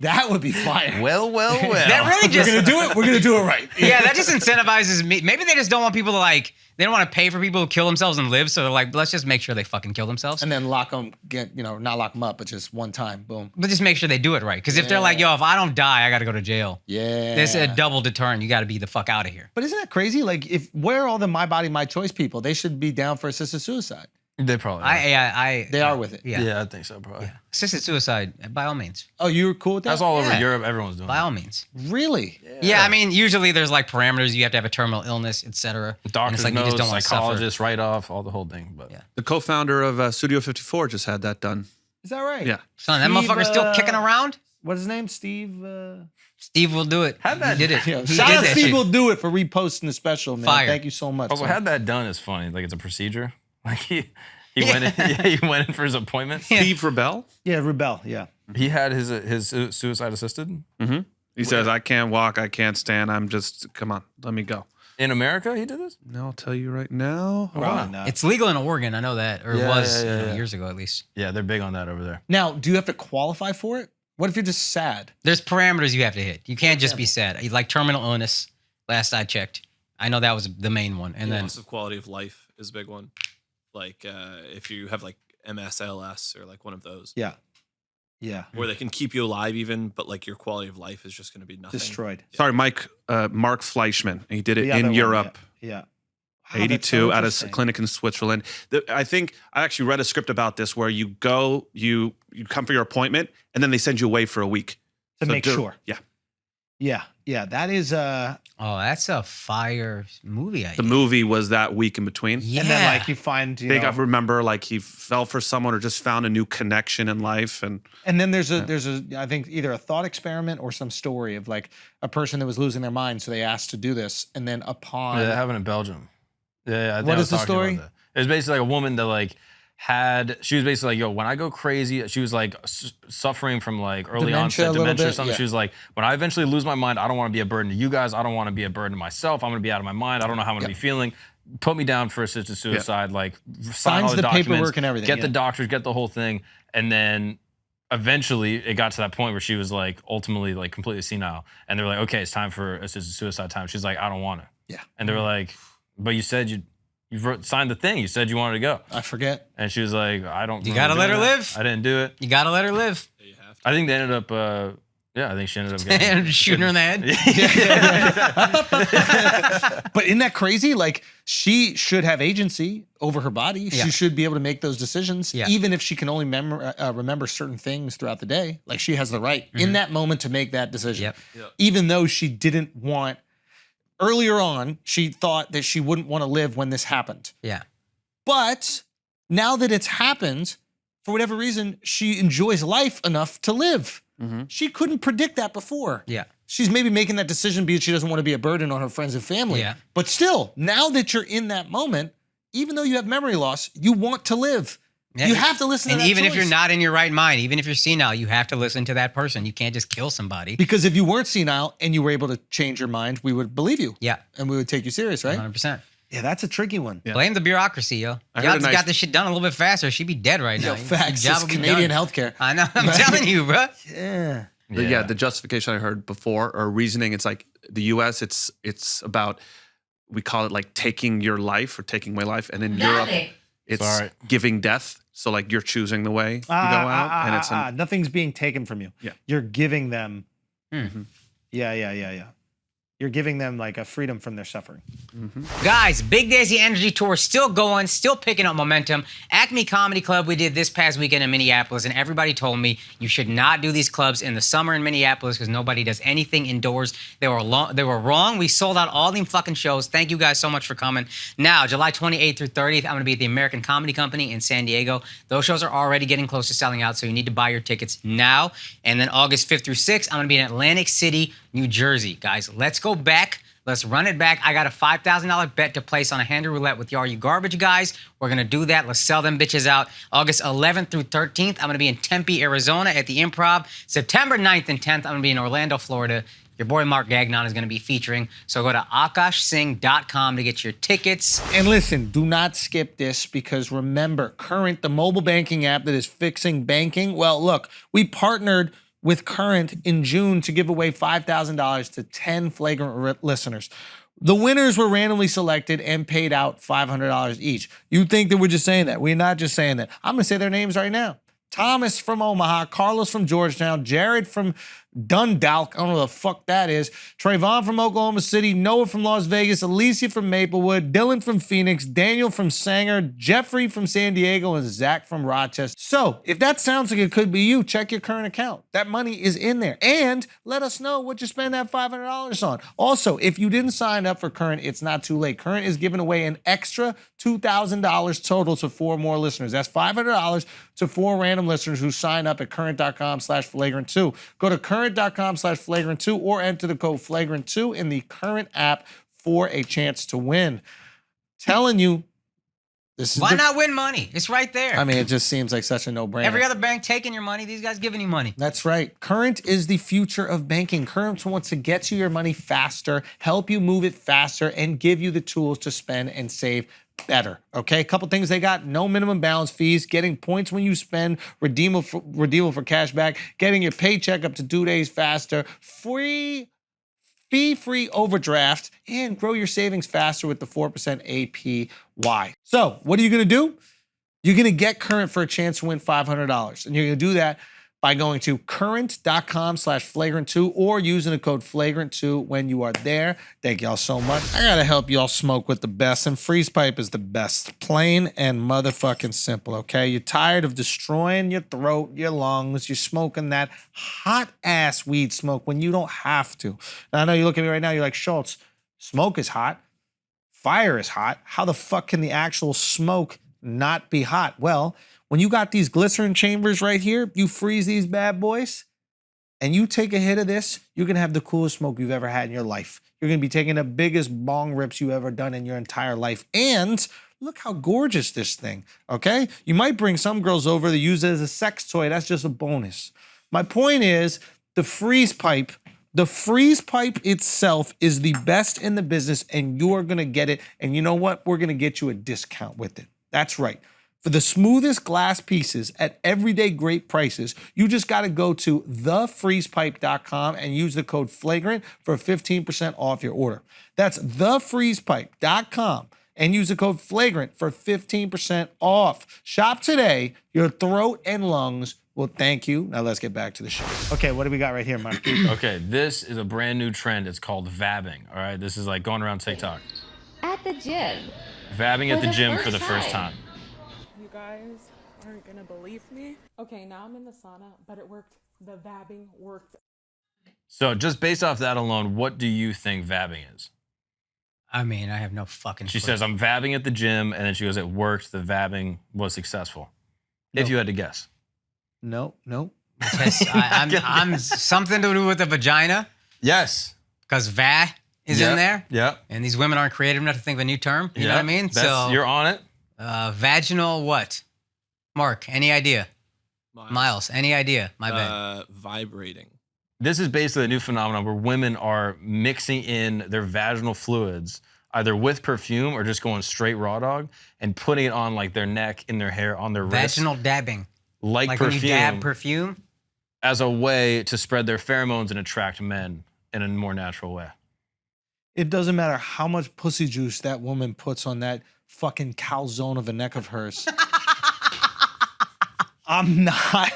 That would be fire. well. That really just. We're gonna do it. We're gonna do it right. Yeah, that just incentivizes me. Maybe they just don't want people to they don't want to pay for people who kill themselves and live. So they're like, let's just make sure they fucking kill themselves. And then lock them, not lock them up, but just one time, boom. But just make sure they do it right. Because if they're like, yo, if I don't die, I got to go to jail. Yeah. There's a double deterrent. You got to be the fuck out of here. But isn't that crazy? Like, where are all the my body, my choice people? They should be down for assisted suicide. They probably are. They are with it. Yeah. I think so, probably. Yeah. Assisted suicide, by all means. Oh, you were cool with that? That's all over Yeah. Europe. Everyone's doing By it. all means. Really? Yeah, I mean, usually there's like parameters. You have to have a terminal illness, etc. Doctors, it's like you just don't want to suffer. psychologists, write off, all the whole thing. But Yeah. The co-founder of Studio 54 just had that done. Is that right? Yeah. Son, that motherfucker's still kicking around. What's his name? Steve? Steve will do it. Had that- He did it. Yeah. He Shout did out that Steve shit. will do it for reposting the special, man. Fire. Thank you so much. also, son. had that done is funny. Like it's a procedure. Like he went in, he went in for his appointment. Steve Rebel. Yeah, Rebel. Yeah. He had his suicide assisted Mm-hmm. He says, I can't walk, I can't stand. Come on, let me go. in America. He did this. No, I'll tell you right now. Probably not. It's legal in Oregon. I know that, or it Yeah, was yeah. years ago at least. Yeah, they're big on that over there. Now, do you have to qualify for it? What if you're just sad? There's parameters you have to hit. You can't just be sad. Like terminal illness. Last I checked, I know that was the main one, and then loss of quality of life is a big one. Like if you have like MS, ALS, or like one of those. Yeah. Yeah. Where they can keep you alive even, but like your quality of life is just going to be nothing. Destroyed. Sorry, Mark Fleischman. He did it The other in one, Europe. Yeah. Wow, that's 82 so at a interesting. clinic in Switzerland. I think I actually read a script about this where you go, you come for your appointment, and then they send you away for a week To make sure. Yeah, Yeah. Yeah. That is oh, that's a fire movie idea. the movie was that week in between. Yeah. and then like you find I think I remember like he fell for someone or just found a new connection in life, and and then there's a I think either a thought experiment or some story of like a person that was losing their mind, so they asked to do this, and then upon Yeah, that happened in Belgium. Yeah, I think What I is was the talking story? about that. It was basically like a woman that like she was basically like, yo, when I go crazy, she was like suffering from like early onset a little dementia or bit, something. yeah. She was like, when I eventually lose my mind, I don't want to be a burden to you guys. I don't want to be a burden to myself. I'm going to be out of my mind. I don't know how I'm going to be feeling. Put me down for assisted suicide, like sign Signs all the the documents, paperwork and everything, get yeah. the doctors, get the whole thing. And then eventually it got to that point where she was like ultimately like completely senile. And they were like, okay, it's time for assisted suicide time. She's like, I don't want it. Yeah. And they were like, but you said you signed the thing. You said you wanted to go. I forget. And she was like, I don't. You remember gotta let doing her that. live. I didn't do it. You gotta let her live. I think they ended up. Yeah, I think she ended up getting Shooting her in the head. But isn't that crazy? Like, she should have agency over her body. Yeah. She should be able to make those decisions, Yeah. even if she can only remember certain things throughout the day. Like, she has the right in that moment to make that decision. Yep. Even though she didn't want, earlier on, she thought that she wouldn't want to live when this happened. Yeah. But now that it's happened, for whatever reason, she enjoys life enough to live. She couldn't predict that before. Yeah. She's maybe making that decision because she doesn't want to be a burden on her friends and family. Yeah. But still, now that you're in that moment, even though you have memory loss, you want to live. Yeah. You have to listen to And that even if choice. you're not in your right mind, even if you're senile, you have to listen to that person. You can't just kill somebody. Because if you weren't senile and you were able to change your mind, we would believe you. Yeah. And we would take you serious, right? 100%. Yeah, that's a tricky one. Blame the bureaucracy, yo. I Y'all heard a just nice- got this shit done a little bit faster. She'd be dead right now. Yo, facts. Your job It's would be Canadian done. healthcare. I know. I'm telling you, bro. Yeah. Yeah, the justification I heard before or reasoning, it's like the US, it's about, we call it like taking your life or taking my life. And in Europe, it's giving death. So like you're choosing the way you go out. And it's nothing's being taken from you. Yeah. You're giving them. Yeah. You're giving them like a freedom from their suffering. Guys, Big Daisy Energy Tour still going, still picking up momentum. Acme Comedy Club we did this past weekend in Minneapolis, and everybody told me you should not do these clubs in the summer in Minneapolis because nobody does anything indoors. They were wrong. We sold out all them fucking shows. Thank you guys so much for coming. Now, July 28th through 30th, I'm going to be at the American Comedy Company in San Diego. Those shows are already getting close to selling out, so you need to buy your tickets now. And then August 5th through 6th, I'm going to be in Atlantic City, New Jersey. Guys, let's go back. Let's run it back. I got a $5,000 bet to place on a Handy Roulette with y'all, you garbage guys. We're going to do that. Let's sell them bitches out. August 11th through 13th, I'm going to be in Tempe, Arizona at the Improv. September 9th and 10th, I'm going to be in Orlando, Florida. Your boy Mark Gagnon is going to be featuring. So go to akashsing.com to get your tickets. And listen, do not skip this because remember, Current, the mobile banking app that is fixing banking. Well, look, we partnered with Current in June to give away $5,000 to 10 Flagrant listeners. The winners were randomly selected and paid out $500 each. You think that we're just saying that. We're not just saying that. I'm going to say their names right now. Thomas from Omaha, Carlos from Georgetown, Jared from Dundalk, I don't know what the fuck that is, Trayvon from Oklahoma City, Noah from Las Vegas, Alicia from Maplewood, Dylan from Phoenix, Daniel from Sanger, Jeffrey from San Diego, and Zach from Rochester. So if that sounds like it could be you, check your current account. That money is in there. And let us know what you spend that $500 on. Also, if you didn't sign up for Current, it's not too late. Current is giving away an extra $2,000 total to 4 more listeners. That's $500 to 4 random listeners who sign up at current.com/flagrant2. Go to current.com/flagrant2 or enter the code flagrant2 in the Current app for a chance to win. Telling you, this is Why not win money? It's right there. I mean, it just seems like such a no-brainer. Every other bank taking your money, these guys giving you money. That's right. Current is the future of banking. Current wants to get you your money faster, help you move it faster, and give you the tools to spend and save better. Okay, a couple things they got: no minimum balance fees, getting points when you spend, redeemable for cash back, getting your paycheck up to 2 days faster, fee-free overdraft, and grow your savings faster with the 4% APY. So what are you going to do? You're going to get Current for a chance to win $500. And you're going to do that by going to current.com/flagrant2 or using the code flagrant2 when you are there. Thank y'all so much. I got to help y'all smoke with the best, and Freeze Pipe is the best. Plain and motherfucking simple, okay? You're tired of destroying your throat, your lungs. You're smoking that hot-ass weed smoke when you don't have to. Now, I know you look at me right now, you're like, Schulz, smoke is hot. Fire is hot. How the fuck can the actual smoke not be hot? Well, when you got these glycerin chambers right here, you freeze these bad boys, and you take a hit of this, you're gonna have the coolest smoke you've ever had in your life. You're gonna be taking the biggest bong rips you ever done in your entire life. And Look how gorgeous this thing, okay? You might bring some girls over to use it as a sex toy. That's just a bonus. My point is the freeze pipe itself is the best in the business, and you're gonna get it. And you know what? We're gonna get you a discount with it. That's right. For the smoothest glass pieces at everyday great prices, you just gotta go to thefreezepipe.com and use the code FLAGRANT for 15% off your order. That's thefreezepipe.com and use the code FLAGRANT for 15% off. Shop today. Your throat and lungs will thank you. Now let's get back to the show. Okay, what do we got right here, Mark? Okay, this is a brand new trend. It's called vabbing. All right, this is like going around TikTok. At the gym. Vabbing at the gym for the first time. You guys aren't gonna believe me. Okay, now I'm in the sauna, but it worked. The vabbing worked. So just based off that alone, what do you think vabbing is? I mean, I have no fucking She clue. says, I'm vabbing at the gym, and then she goes, it worked, the vabbing was successful. If you had to guess. No. I'm something to do with the vagina. Yes. Because va is in there. Yep. And these women aren't creative enough to think of a new term. You know what I mean? So you're on it. Vaginal what? Mark, any idea? Miles, any idea? My bad. Vibrating. This is basically a new phenomenon where women are mixing in their vaginal fluids either with perfume or just going straight raw dog and putting it on like their neck, in their hair, on their wrist. Vaginal dabbing. Like when perfume. you dab perfume? As a way to spread their pheromones and attract men in a more natural way. It doesn't matter how much pussy juice that woman puts on that fucking calzone of a neck of hers. I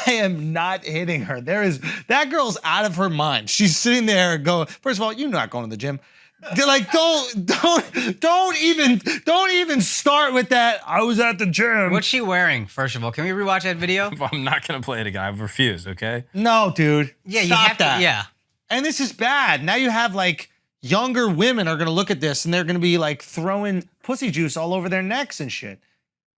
am not hitting her. That girl's out of her mind. She's sitting there going, first of all, you're not going to the gym. They're like, don't even start with that. I was at the gym. What's she wearing, first of all? Can we rewatch that video? I'm not gonna play it again. I've refused, okay? No, dude. Yeah, Stop you have that. to, yeah. And this is bad. Now you have like younger women are gonna look at this and they're gonna be like throwing pussy juice all over their necks and shit.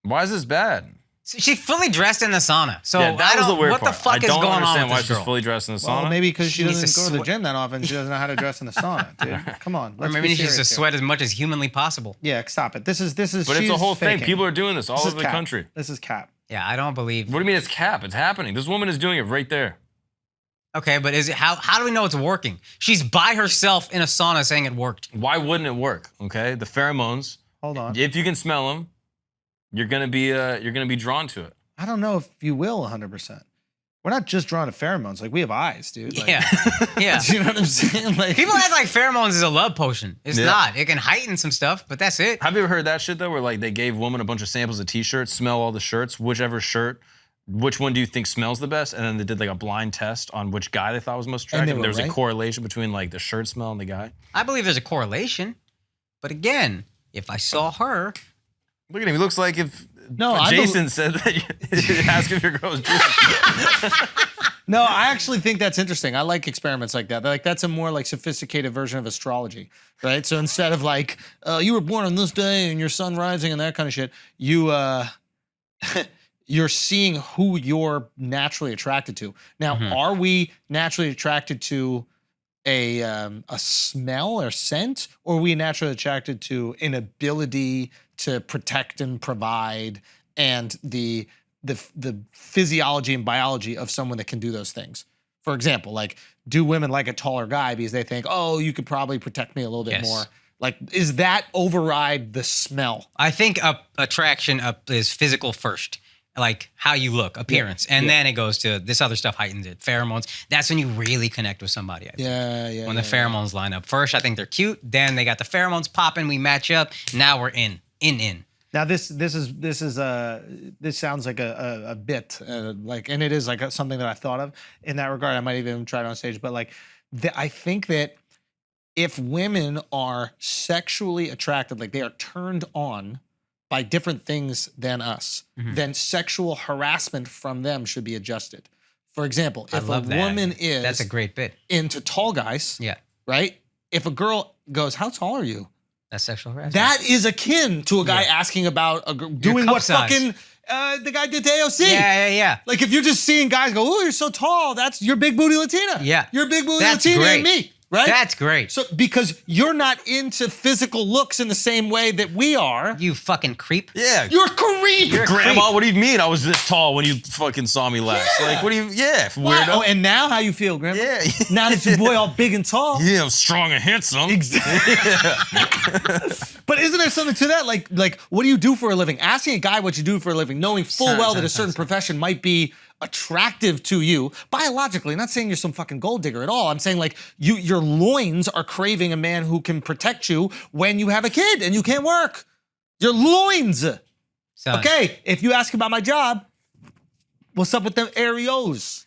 Why is this bad? She's fully dressed in the sauna. So yeah, that was the weird what part. the fuck I is don't going on understand with why this she's girl? fully dressed in the sauna. Well, maybe because she needs doesn't to go to the sweat. gym that often. She doesn't know how to dress in the sauna, dude. Come on. Or Let's maybe be she needs to serious here. sweat as much as humanly possible. Yeah, stop it. This is. But it's a she's whole thing. faking. People are doing this all This is over the cap. country. This is cap. Yeah, I don't believe. What do you mean it's cap? It's happening. This woman is doing it right there. Okay, but is it how do we know it's working? She's by herself in a sauna saying it worked. Why wouldn't it work? Okay, the pheromones. Hold on. If you can smell them, you're gonna be drawn to it. I don't know if you will 100%. We're not just drawn to pheromones. Like we have eyes, dude. Like, Yeah, yeah. you know what I'm saying? Like People act like pheromones is a love potion. It's not. It can heighten some stuff, but that's it. Have you ever heard that shit though, where like they gave women a bunch of samples of t-shirts, smell all the shirts, whichever shirt, which one do you think smells the best? And then they did like a blind test on which guy they thought was most attractive. And there was a correlation between like the shirt smell and the guy. I believe there's a correlation, but again, if I saw her, look at him. He looks like if I Jason said that you ask if your girl's Jewish. No, I actually think that's interesting. I like experiments like that. Like that's a more like sophisticated version of astrology, right? So instead of like you were born on this day and your sun rising and that kind of shit, you're seeing who you're naturally attracted to. Now, are we naturally attracted to a smell or scent, or are we naturally attracted to an ability to protect and provide and the physiology and biology of someone that can do those things? For example, like, do women like a taller guy because they think, oh, you could probably protect me a little bit more? Like, is that override the smell? I think attraction is physical first. Like how you look, appearance, and then it goes to this other stuff heightens it. Pheromones. That's when you really connect with somebody. I think. When the pheromones line up. First, I think they're cute. Then they got the pheromones popping. We match up. Now we're in. Now this sounds like a bit, like, and it is like something that I thought of in that regard. I might even try it on stage, but like, I think that if women are sexually attracted, like they are turned on by different things than us, then sexual harassment from them should be adjusted. For example, if a woman is that's a great bit into tall guys, right? If a girl goes, "How tall are you?" That's sexual harassment. That is akin to a guy asking about doing what fucking the guy did to AOC. Yeah. Like if you're just seeing guys go, "Oh, you're so tall," that's your big booty Latina. Yeah, you're big booty that's Latina great. and me. right? That's great. So because you're not into physical looks in the same way that we are. You fucking creep. Yeah. You're a creep. Grandma, what do you mean I was this tall when you fucking saw me last? Yeah. Like, what do you, weirdo. Wow. Oh, and now how you feel, Grandma? Yeah. Now that your boy all big and tall. Yeah, I'm strong and handsome. Exactly. But isn't there something to that? Like, what do you do for a living? Asking a guy what you do for a living, knowing full well that a certain profession might be attractive to you biologically. Not saying you're some fucking gold digger at all. I'm saying like your loins are craving a man who can protect you when you have a kid and you can't work. Your loins. Son. Okay, if you ask about my job, what's up with them areolas?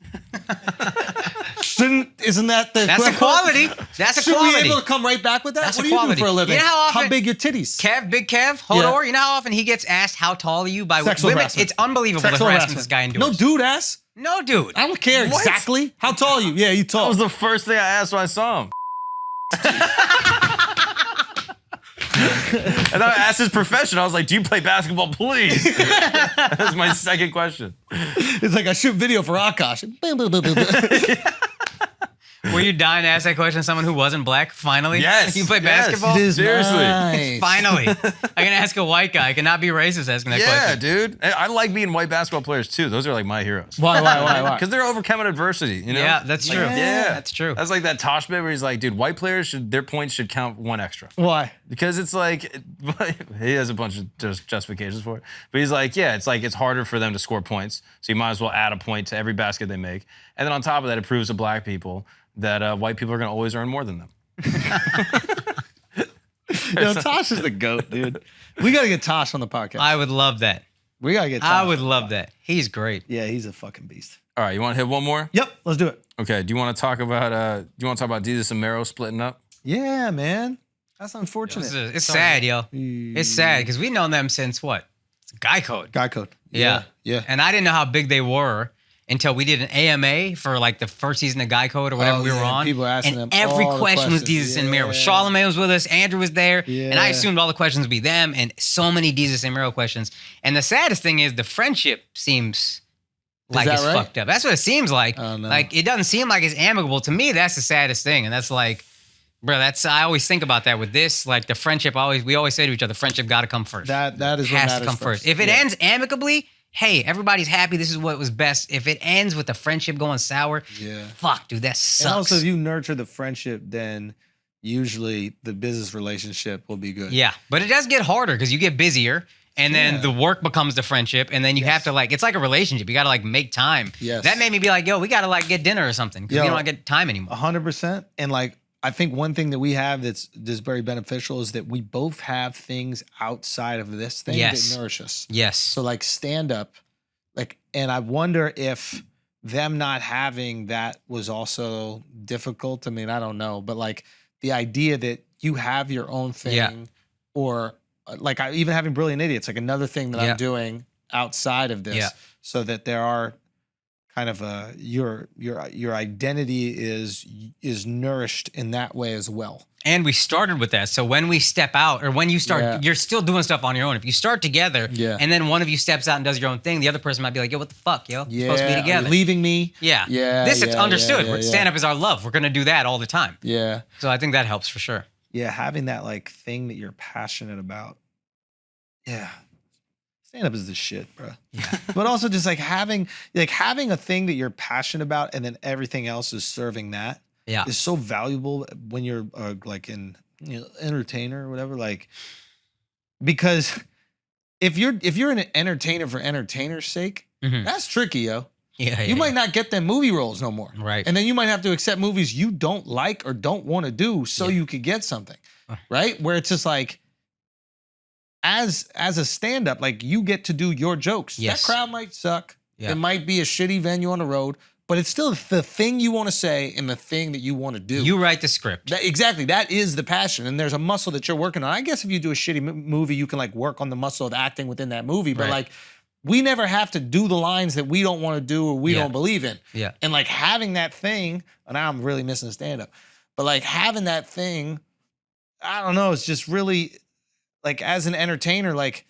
Isn't that the That's a quality. That's a Should quality. we be able to come right back with that? That's What a do you quality. do for a living? You know how often big your titties? Big Kev, Hodor, you know how often he gets asked how tall are you by Sexual women? harassment. It's unbelievable Sexual the harassment this guy endures. No dude ass. No dude. I don't care What? exactly. How tall are you? Yeah, you tall. That was the first thing I asked when I saw him. And then I asked his profession. I was like, do you play basketball, please? That was my second question. It's like I shoot video for Akash. Were you dying to ask that question to someone who wasn't black? Finally? Yes. You play yes. basketball? It is Seriously. nice. Finally. I can ask a white guy. I cannot be racist asking that Yeah, question. dude. And I like being white basketball players too. Those are like my heroes. Why? Because they're overcoming adversity, you know? Yeah, that's true. Yeah. That's true. That's like that Tosh bit where he's like, dude, white players their points should count one extra. Why? Because it's like, he has a bunch of justifications for it. But he's like, yeah, it's harder for them to score points. So you might as well add a point to every basket they make. And then on top of that, it proves to black people that white people are going to always earn more than them. Yo, Tosh is the GOAT, dude. We got to get Tosh on the podcast. I would love that. We got to get Tosh. I would love that. He's great. Yeah, he's a fucking beast. All right, you want to hit one more? Yep, let's do it. Okay, do you want to talk about Desus and Mero splitting up? Yeah, man. That's unfortunate. It's sad, yo. It's sad because we've known them since what? It's Guy Code. Guy Code. Yeah. Yeah. And I didn't know how big they were until we did an AMA for like the first season of Guy Code or whatever we were on. People were asking and them every all the question was questions. Desus and Mero. Yeah. Charlamagne was with us, Andrew was there, and I Yeah. assumed all the questions would be them, and so many Desus and Mero questions. And the saddest thing is the friendship seems like that it's right? fucked up. That's what it seems like. Oh, no. Like it doesn't seem like it's amicable. To me, that's the saddest thing. And that's like, bro, I always think about that with this. Like the friendship, we always say to each other, friendship got to come first. That is what has matters to come first. If it ends amicably, hey, everybody's happy. This is what was best. If it ends with the friendship going sour, fuck, dude, that sucks. And also, if you nurture the friendship, then usually the business relationship will be good. Yeah, but it does get harder because you get busier. And then the work becomes the friendship, and then you have to like, it's like a relationship. You got to like make time. Yes. That made me be like, yo, we got to like get dinner or something because we don't get time anymore. 100%. And like, I think one thing that we have that's very beneficial is that we both have things outside of this thing that nourish us. Yes. So like stand up, like, and I wonder if them not having that was also difficult. I mean, I don't know, but like the idea that you have your own thing or like even having Brilliant Idiots, like another thing that I'm doing outside of this so that there are kind of your identity is nourished in that way as well. And we started with that. So when we step out or when you start, you're still doing stuff on your own. If you start together and then one of you steps out and does your own thing, the other person might be like, yo, what the fuck, yo? We're supposed to be together. Are you leaving me? Yeah. This is understood. Stand-up is our love. We're going to do that all the time. Yeah. So I think that helps for sure. Yeah, having that like thing that you're passionate about. Yeah. Stand-up is the shit, bro. Yeah. But also just like having a thing that you're passionate about and then everything else is serving that is so valuable when you're like an entertainer or whatever. Like, because if you're an entertainer for entertainer's sake, that's tricky, yo. You might not get them movie roles no more. Right. And then you might have to accept movies you don't like or don't want to do so you could get something. Right? Where it's just like, as a stand-up, like you get to do your jokes. Yes. That crowd might suck. Yeah. It might be a shitty venue on the road, but it's still the thing you want to say and the thing that you want to do. You write the script. Exactly. That is the passion. And there's a muscle that you're working on. I guess if you do a shitty movie, you can like work on the muscle of acting within that movie. But like, we never have to do the lines that we don't want to do or we don't believe in. Yeah. And like having that thing, and now I'm really missing stand-up, but like having that thing, I don't know, it's just really, like as an entertainer, like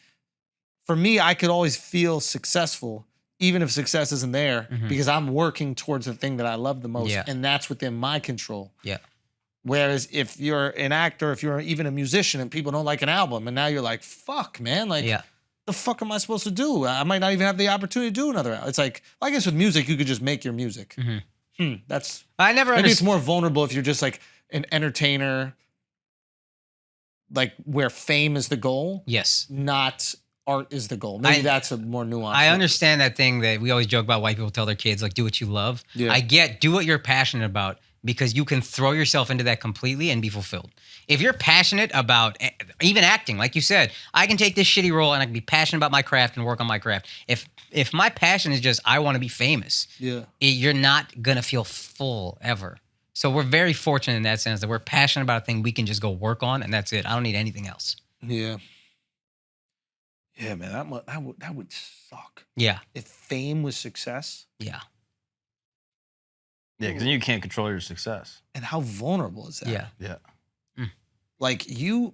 for me, I could always feel successful, even if success isn't there, because I'm working towards the thing that I love the most. Yeah. And that's within my control. Yeah. Whereas if you're an actor, if you're even a musician and people don't like an album, and now you're like, fuck, man, like, the fuck am I supposed to do? I might not even have the opportunity to do another album. It's like, well, I guess with music, you could just make your music. That's, I never maybe it's more vulnerable if you're just like an entertainer, like where fame is the goal. Yes. Not art is the goal. Maybe that's a more nuanced. I understand that thing that we always joke about. White people tell their kids, like, do what you love. Yeah. I get, do what you're passionate about, because you can throw yourself into that completely and be fulfilled. If you're passionate about even acting, like you said, I can take this shitty role and I can be passionate about my craft and work on my craft. If my passion is just, I want to be famous, you're not going to feel full ever. So we're very fortunate in that sense that we're passionate about a thing we can just go work on, and that's it. I don't need anything else. Yeah. Yeah, man, that would suck. Yeah. If fame was success. Yeah. Yeah, because then you can't control your success. And how vulnerable is that? Yeah. Yeah. Like you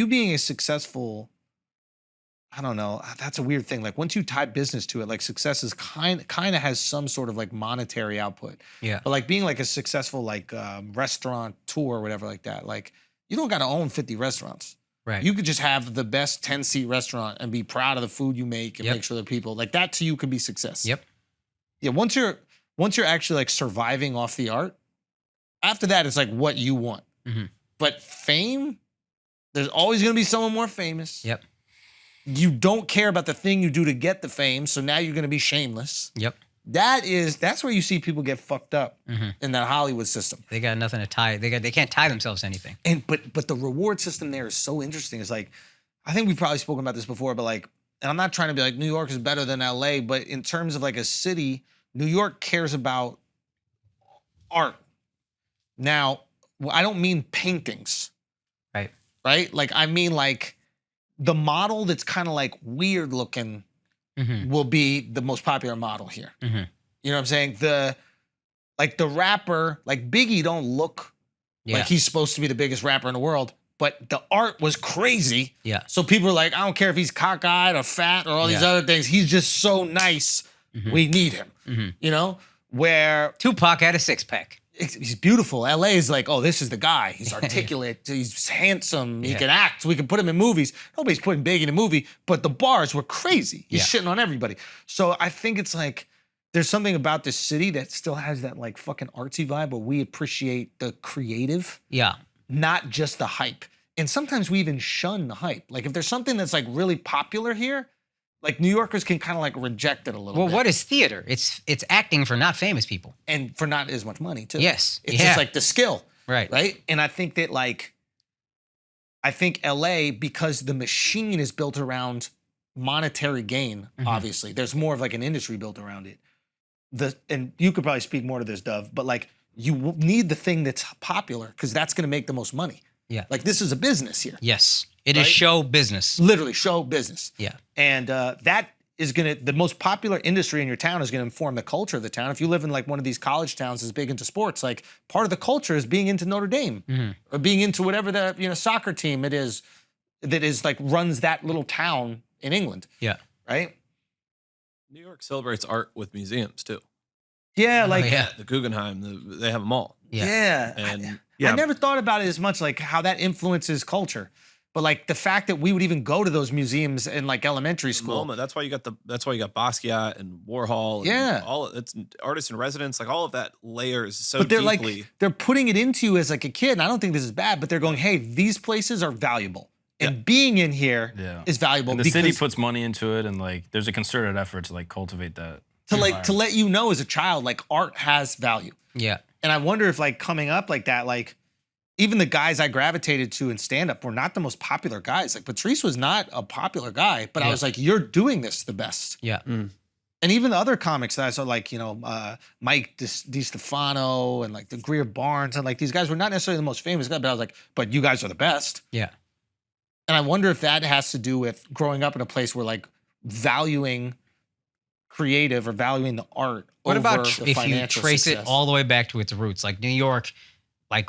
being a successful, I don't know, that's a weird thing. Like once you tie business to it, like success is kind of has some sort of like monetary output. Yeah. But like being like a successful like restaurant tour or whatever like that, like you don't got to own 50 restaurants. Right. You could just have the best 10-seat restaurant and be proud of the food you make and make sure that people, like that to you could be success. Yep. Yeah, once you're actually like surviving off the art, after that it's like what you want. But fame, there's always going to be someone more famous. Yep. You don't care about the thing you do to get the fame, so now you're going to be shameless. Yep. That's where you see people get fucked up in that Hollywood system. They got nothing to tie. They can't tie themselves to anything. And but the reward system there is so interesting. It's like, I think we've probably spoken about this before, but like, and I'm not trying to be like New York is better than LA, but in terms of like a city, New York cares about art. Now, I don't mean paintings. Right? Like, I mean like the model that's kind of like weird looking will be the most popular model here. You know what I'm saying? The rapper, like Biggie don't look like he's supposed to be the biggest rapper in the world, but the art was crazy. Yeah. So people are like, I don't care if he's cockeyed or fat or all these other things. He's just so nice. We need him. You know? Where Tupac had a six-pack. He's beautiful. LA is like, oh, this is the guy. He's articulate. He's handsome. He can act. We can put him in movies. Nobody's putting Big in a movie, but the bars were crazy. He's shitting on everybody. So I think it's like, there's something about this city that still has that like fucking artsy vibe where we appreciate the creative. Yeah. Not just the hype. And sometimes we even shun the hype. Like if there's something that's like really popular here, like New Yorkers can kind of like reject it a little bit. Well, what is theater? It's acting for not famous people. And for not as much money too. Yes. It's just like the skill. Right. Right? And I think that like, I think LA, because the machine is built around monetary gain, obviously, there's more of like an industry built around it. And you could probably speak more to this, Dove, but like you need the thing that's popular because that's going to make the most money. Yeah. Like this is a business here. Yes. It is show business. Literally show business. Yeah. And that is the most popular industry in your town is going to inform the culture of the town. If you live in like one of these college towns that's big into sports, like part of the culture is being into Notre Dame or being into whatever the soccer team it is that is like runs that little town in England. Yeah. Right? New York celebrates art with museums too. Yeah, the Guggenheim, they have them all. Yeah. And I never thought about it as much, like how that influences culture. But like the fact that we would even go to those museums in like elementary school. That's why you got Basquiat and Warhol. And all it's artists in residence, like all of that layers so but they're deeply. Like they're putting it into you as like a kid. And I don't think this is bad, but they're going, hey, these places are valuable. And being in here is valuable. And the city puts money into it, and like there's a concerted effort to like cultivate that. To let you know as a child, like art has value. Yeah. And I wonder if like coming up like that, like even the guys I gravitated to in stand-up were not the most popular guys. Like Patrice was not a popular guy, but I was like, you're doing this the best. Yeah. And even the other comics that I saw, like, Mike DiStefano and like the Greer Barnes and like these guys were not necessarily the most famous guys, but I was like, but you guys are the best. Yeah. And I wonder if that has to do with growing up in a place where like valuing creative or valuing the art. What over about the if you financial trace success. it all the way back to its roots, like New York, like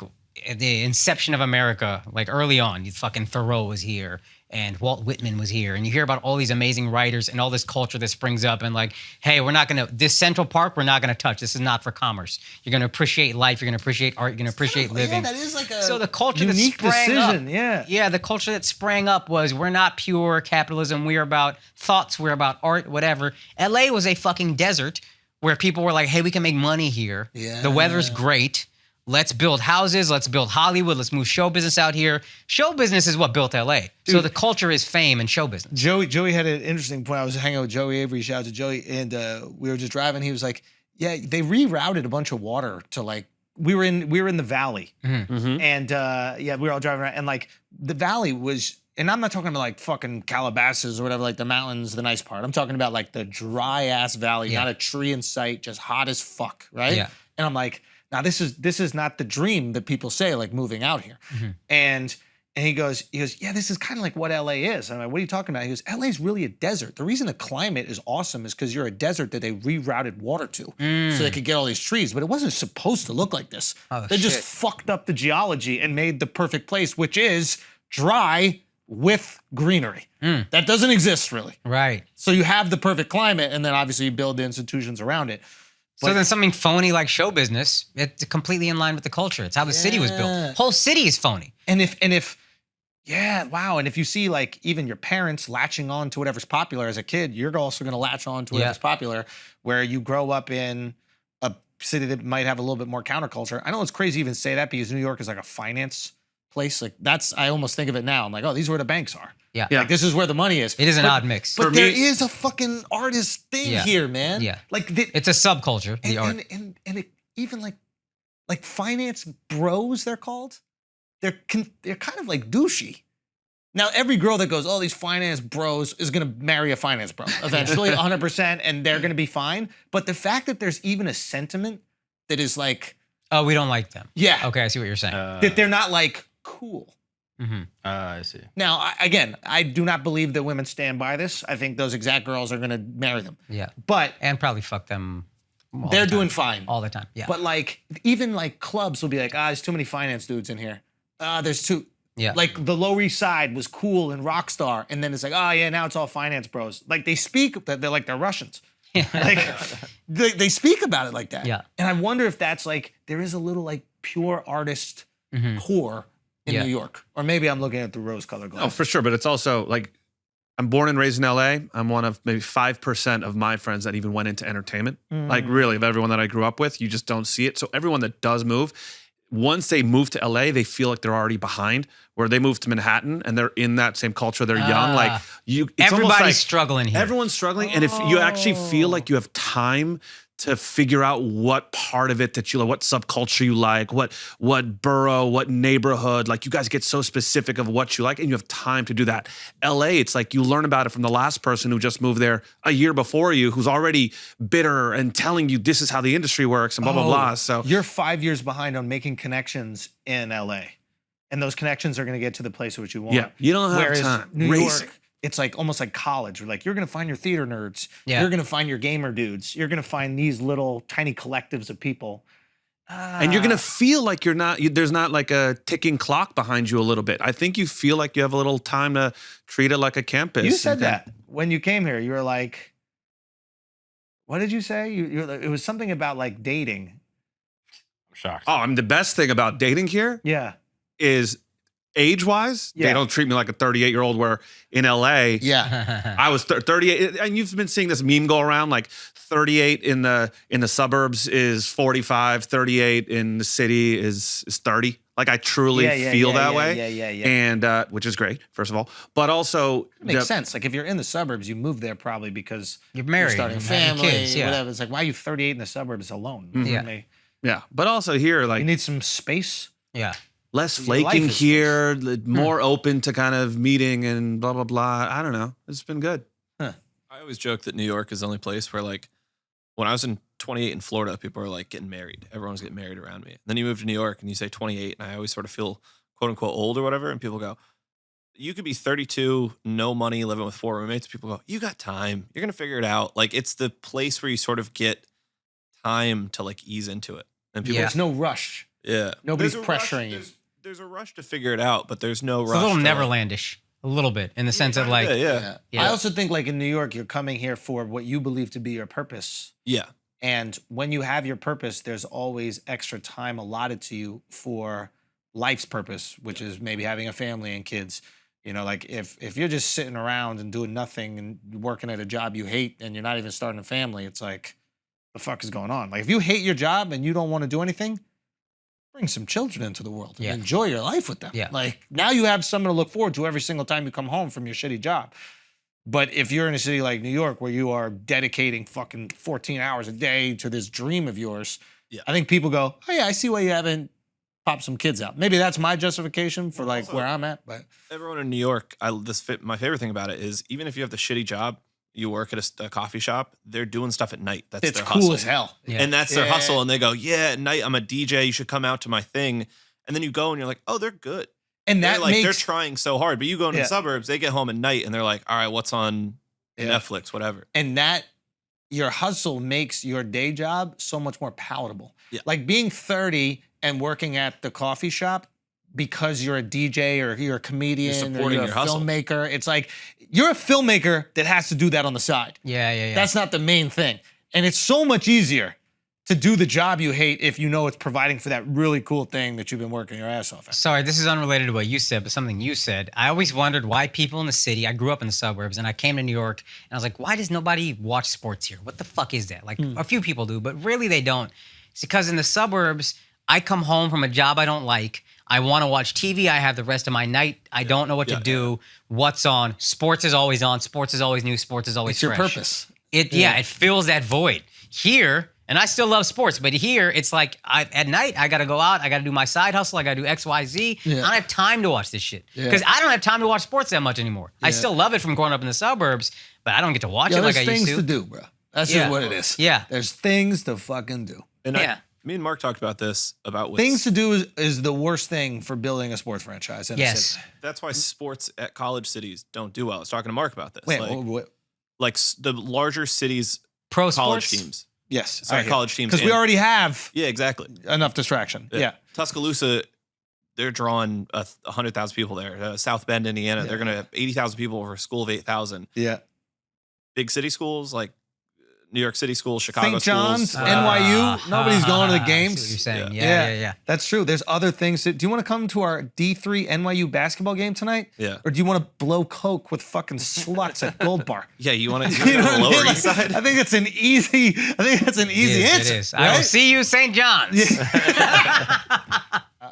the inception of America, like early on, you fucking Thoreau was here, and Walt Whitman was here, and you hear about all these amazing writers and all this culture that springs up, and like, hey, we're not gonna, this Central Park, we're not gonna touch. This is not for commerce. You're gonna appreciate life. You're gonna appreciate art. You're gonna appreciate living. Yeah, that is like a so the culture unique that sprang decision. up, yeah, the culture that sprang up was we're not pure capitalism. We're about thoughts. We're about art. Whatever. LA was a fucking desert where people were like, hey, we can make money here. Yeah. The weather's great. Let's build houses. Let's build Hollywood. Let's move show business out here. Show business is what built LA. Dude. So the culture is fame and show business. Joey had an interesting point. I was hanging out with Joey Avery. Shout out to Joey. And we were just driving. He was like, yeah, they rerouted a bunch of water to like, we were in the valley. Mm-hmm. And yeah, we were all driving around. And like the valley was, and I'm not talking about like fucking Calabasas or whatever, like the mountains, the nice part. I'm talking about like the dry ass valley, not a tree in sight, just hot as fuck, right? Yeah. And I'm like, now this is not the dream that people say, like moving out here. Mm-hmm. And he goes, yeah, this is kind of like what LA is. And I'm like, what are you talking about? He goes, LA is really a desert. The reason the climate is awesome is because you're a desert that they rerouted water to so they could get all these trees. But it wasn't supposed to look like this. They just fucked up the geology and made the perfect place, which is dry with greenery. That doesn't exist really. Right. So you have the perfect climate, and then obviously you build the institutions around it. So then something phony like show business, it's completely in line with the culture. It's how the city was built. Whole city is phony. And if yeah, wow. And if you see like even your parents latching on to whatever's popular as a kid, you're also going to latch on to whatever's popular, where you grow up in a city that might have a little bit more counterculture. I know it's crazy to even say that because New York is like a finance place. Like that's, I almost think of it now. I'm like, oh, these are where the banks are. Yeah. Like this is where the money is. It is an odd mix. But there is a fucking artist thing here, man. Yeah. Like it's a subculture, the art. And it, even like finance bros, they're called. They're kind of like douchey. Now, every girl that goes, oh, these finance bros is going to marry a finance bro eventually, 100%, and they're going to be fine. But the fact that there's even a sentiment that is like, oh, we don't like them. Yeah. Okay, I see what you're saying. That they're not like cool. Mm-hmm. I see. Now, again, I do not believe that women stand by this. I think those exact girls are going to marry them. Yeah. But and probably fuck them. They're doing fine all the time. Yeah. But like even like clubs will be like, there's too many finance dudes in here. There's too. Yeah. Like the Lower East Side was cool and rock star, and then it's like, oh yeah, now it's all finance bros. Like they speak that they're like they're Russians. Like they speak about it like that. Yeah. And I wonder if that's like there is a little like pure artist core in New York, or maybe I'm looking at the rose-colored glasses. Oh, for sure. But it's also like I'm born and raised in LA. I'm one of maybe 5% of my friends that even went into entertainment. Like really, of everyone that I grew up with, you just don't see it. So everyone that does move, once they move to LA, they feel like they're already behind. Where they move to Manhattan and they're in that same culture, they're young. Like it's everybody's like struggling here. Everyone's struggling, and if you actually feel like you have time to figure out what part of it that you like, what subculture you like, what borough, what neighborhood, like you guys get so specific of what you like, and you have time to do that. LA, it's like you learn about it from the last person who just moved there a year before you, who's already bitter and telling you this is how the industry works and blah, blah, blah. So you're 5 years behind on making connections in LA. And those connections are going to get to the place which you want. Yeah, you don't have Whereas time. New Racing. York, it's like almost like college. Like you're going to find your theater nerds. Yeah. You're going to find your gamer dudes. You're going to find these little tiny collectives of people. And you're going to feel like there's not like a ticking clock behind you a little bit. I think you feel like you have a little time to treat it like a campus. You said that when you came here. You were like, what did you say? It was something about like dating. I'm shocked. Oh, the best thing about dating here is age-wise, they don't treat me like a 38-year-old, where in LA, I was 38, and you've been seeing this meme go around, like 38 in the suburbs is 45, 38 in the city is 30. Like I truly feel that way. And which is great, first of all. But also it makes sense. Like if you're in the suburbs, you move there probably because you're married, starting a and having family, kids, whatever. It's like, why are you 38 in the suburbs alone? Yeah. But also here, like you need some space. Yeah. Less flaking here, more open to kind of meeting and blah, blah, blah. I don't know. It's been good. I always joke that New York is the only place where, like, when I was in 28 in Florida, people are like getting married. Everyone's getting married around me. And then you move to New York and you say 28, and I always sort of feel quote unquote old or whatever. And people go, you could be 32, no money, living with 4 roommates. People go, you got time. You're going to figure it out. Like, it's the place where you sort of get time to like ease into it. And people, There's no rush. Yeah. Nobody's pressuring you. There's a rush to figure it out, but there's no rush. It's a little to, Neverlandish. A little bit, in the sense of like, Yeah. I also think like in New York, you're coming here for what you believe to be your purpose. Yeah. And when you have your purpose, there's always extra time allotted to you for life's purpose, which is maybe having a family and kids. You know, like if you're just sitting around and doing nothing and working at a job you hate and you're not even starting a family, it's like, the fuck is going on? Like if you hate your job and you don't want to do anything, bring some children into the world and enjoy your life with them. Yeah. Like now you have something to look forward to every single time you come home from your shitty job. But if you're in a city like New York where you are dedicating fucking 14 hours a day to this dream of yours, I think people go, oh yeah, I see why you haven't popped some kids out. Maybe that's my justification for like where I'm at. But everyone in New York, my favorite thing about it is even if you have the shitty job, you work at a coffee shop, they're doing stuff at night. That's it's their cool hustle. as hell. Yeah. And that's their hustle. And they go, yeah, at night I'm a DJ. You should come out to my thing. And then you go and you're like, oh, they're good. And they're that like, makes they're trying so hard. But you go into the suburbs, they get home at night and they're like, all right, what's on Netflix, whatever. And that your hustle makes your day job so much more palatable. Yeah. Like being 30 and working at the coffee shop because you're a DJ or you're a comedian or you're a filmmaker. It's like you're a filmmaker that has to do that on the side. Yeah. That's not the main thing. And it's so much easier to do the job you hate if you know it's providing for that really cool thing that you've been working your ass off at. Sorry, this is unrelated to what you said, but something you said. I always wondered why people in the city, I grew up in the suburbs and I came to New York and I was like, why does nobody watch sports here? What the fuck is that? Like a few people do, but really they don't. It's because in the suburbs, I come home from a job I don't like. I want to watch TV. I have the rest of my night. I don't know what to do. What's on? Sports is always on. Sports is always new. Sports is always It's your fresh. purpose. It fills that void. Here, and I still love sports, but here it's like at night I got to go out. I got to do my side hustle. I got to do X, Y, Z. I don't have time to watch this shit because I don't have time to watch sports that much anymore. I still love it from growing up in the suburbs, but I don't get to watch it like I used to. There's things to do, bro. That's just what it is. Yeah. There's things to fucking do. And me and Mark talked about this about things to do is the worst thing for building a sports franchise. In a city. That's why sports at college cities don't do well. I was talking to Mark about this. Wait, like the larger cities, pro college sports? teams. Yes, sorry, college teams. Because we already have exactly enough distraction. Yeah. Tuscaloosa, they're drawing 100,000 people there. South Bend, Indiana, they're gonna have 80,000 people for a school of 8,000. Yeah. Big city schools like New York City schools, Chicago St. John's, schools, NYU. Nobody's going to the games. I see what you're saying. Yeah. That's true. There's other things. Do you want to come to our D3 NYU basketball game tonight? Yeah. Or do you want to blow coke with fucking sluts at Gold Bar? Yeah, you want to You know go to the what I mean? Lower East Side? I think it's an easy. Answer. It is. I will see you, St. John's.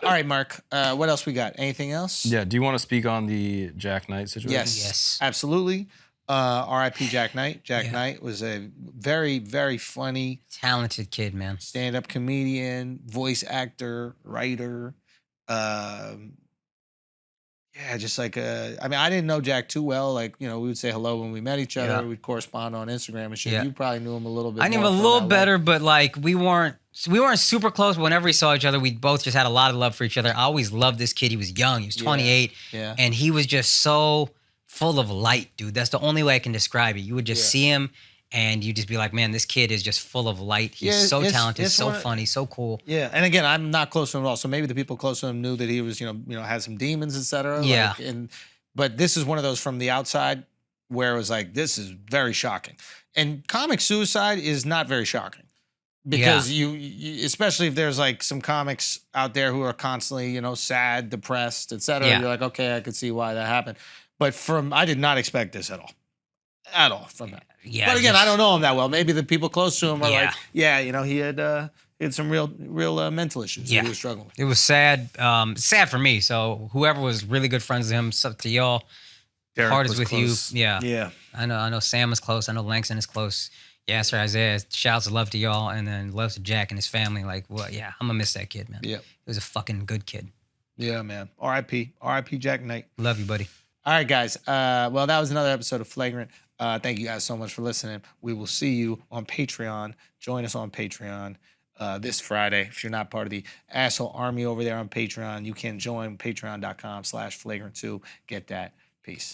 All right, Mark. What else we got? Anything else? Yeah. Do you want to speak on the Jak Knight situation? Yes. Absolutely. R.I.P. Jak Knight. Jak Knight was a very, very funny, talented kid, man. Stand-up comedian, voice actor, writer. Just like I mean, I didn't know Jak too well. Like, you know, we would say hello when we met each other. We'd correspond on Instagram and shit. Yeah. You probably knew him a little bit. I knew him a little better, but like we weren't super close. But whenever we saw each other, we both just had a lot of love for each other. I always loved this kid. He was young. He was 28, and he was just so full of light, dude. That's the only way I can describe it. You would just see him and you just be like, man, this kid is just full of light. He's so talented, so funny, so cool. Yeah. And again, I'm not close to him at all. So maybe the people close to him knew that he was, you know, had some demons, etc. Yeah. But this is one of those from the outside where it was like, this is very shocking. And comic suicide is not very shocking. Because you especially if there's like some comics out there who are constantly, you know, sad, depressed, etc. You're like, okay, I could see why that happened. But I did not expect this at all from that. Yeah. But again, I don't know him that well. Maybe the people close to him are like, you know, he had some real mental issues that he was struggling with. It was sad, sad for me. So whoever was really good friends with him, it's up to y'all. Derek Heart is was with close. you. Yeah. Yeah. I know Sam is close. I know Langston is close. Yeah, Sir Isaiah. Shouts of love to y'all, and then love to Jak and his family. Like, well, yeah, I'm gonna miss that kid, man. Yeah. He was a fucking good kid. Yeah, man. R.I.P. R.I.P. Jak Knight. Love you, buddy. All right, guys. Well, that was another episode of Flagrant. Thank you guys so much for listening. We will see you on Patreon. Join us on Patreon this Friday. If you're not part of the asshole army over there on Patreon, you can join patreon.com/flagrant2. Get that. Peace.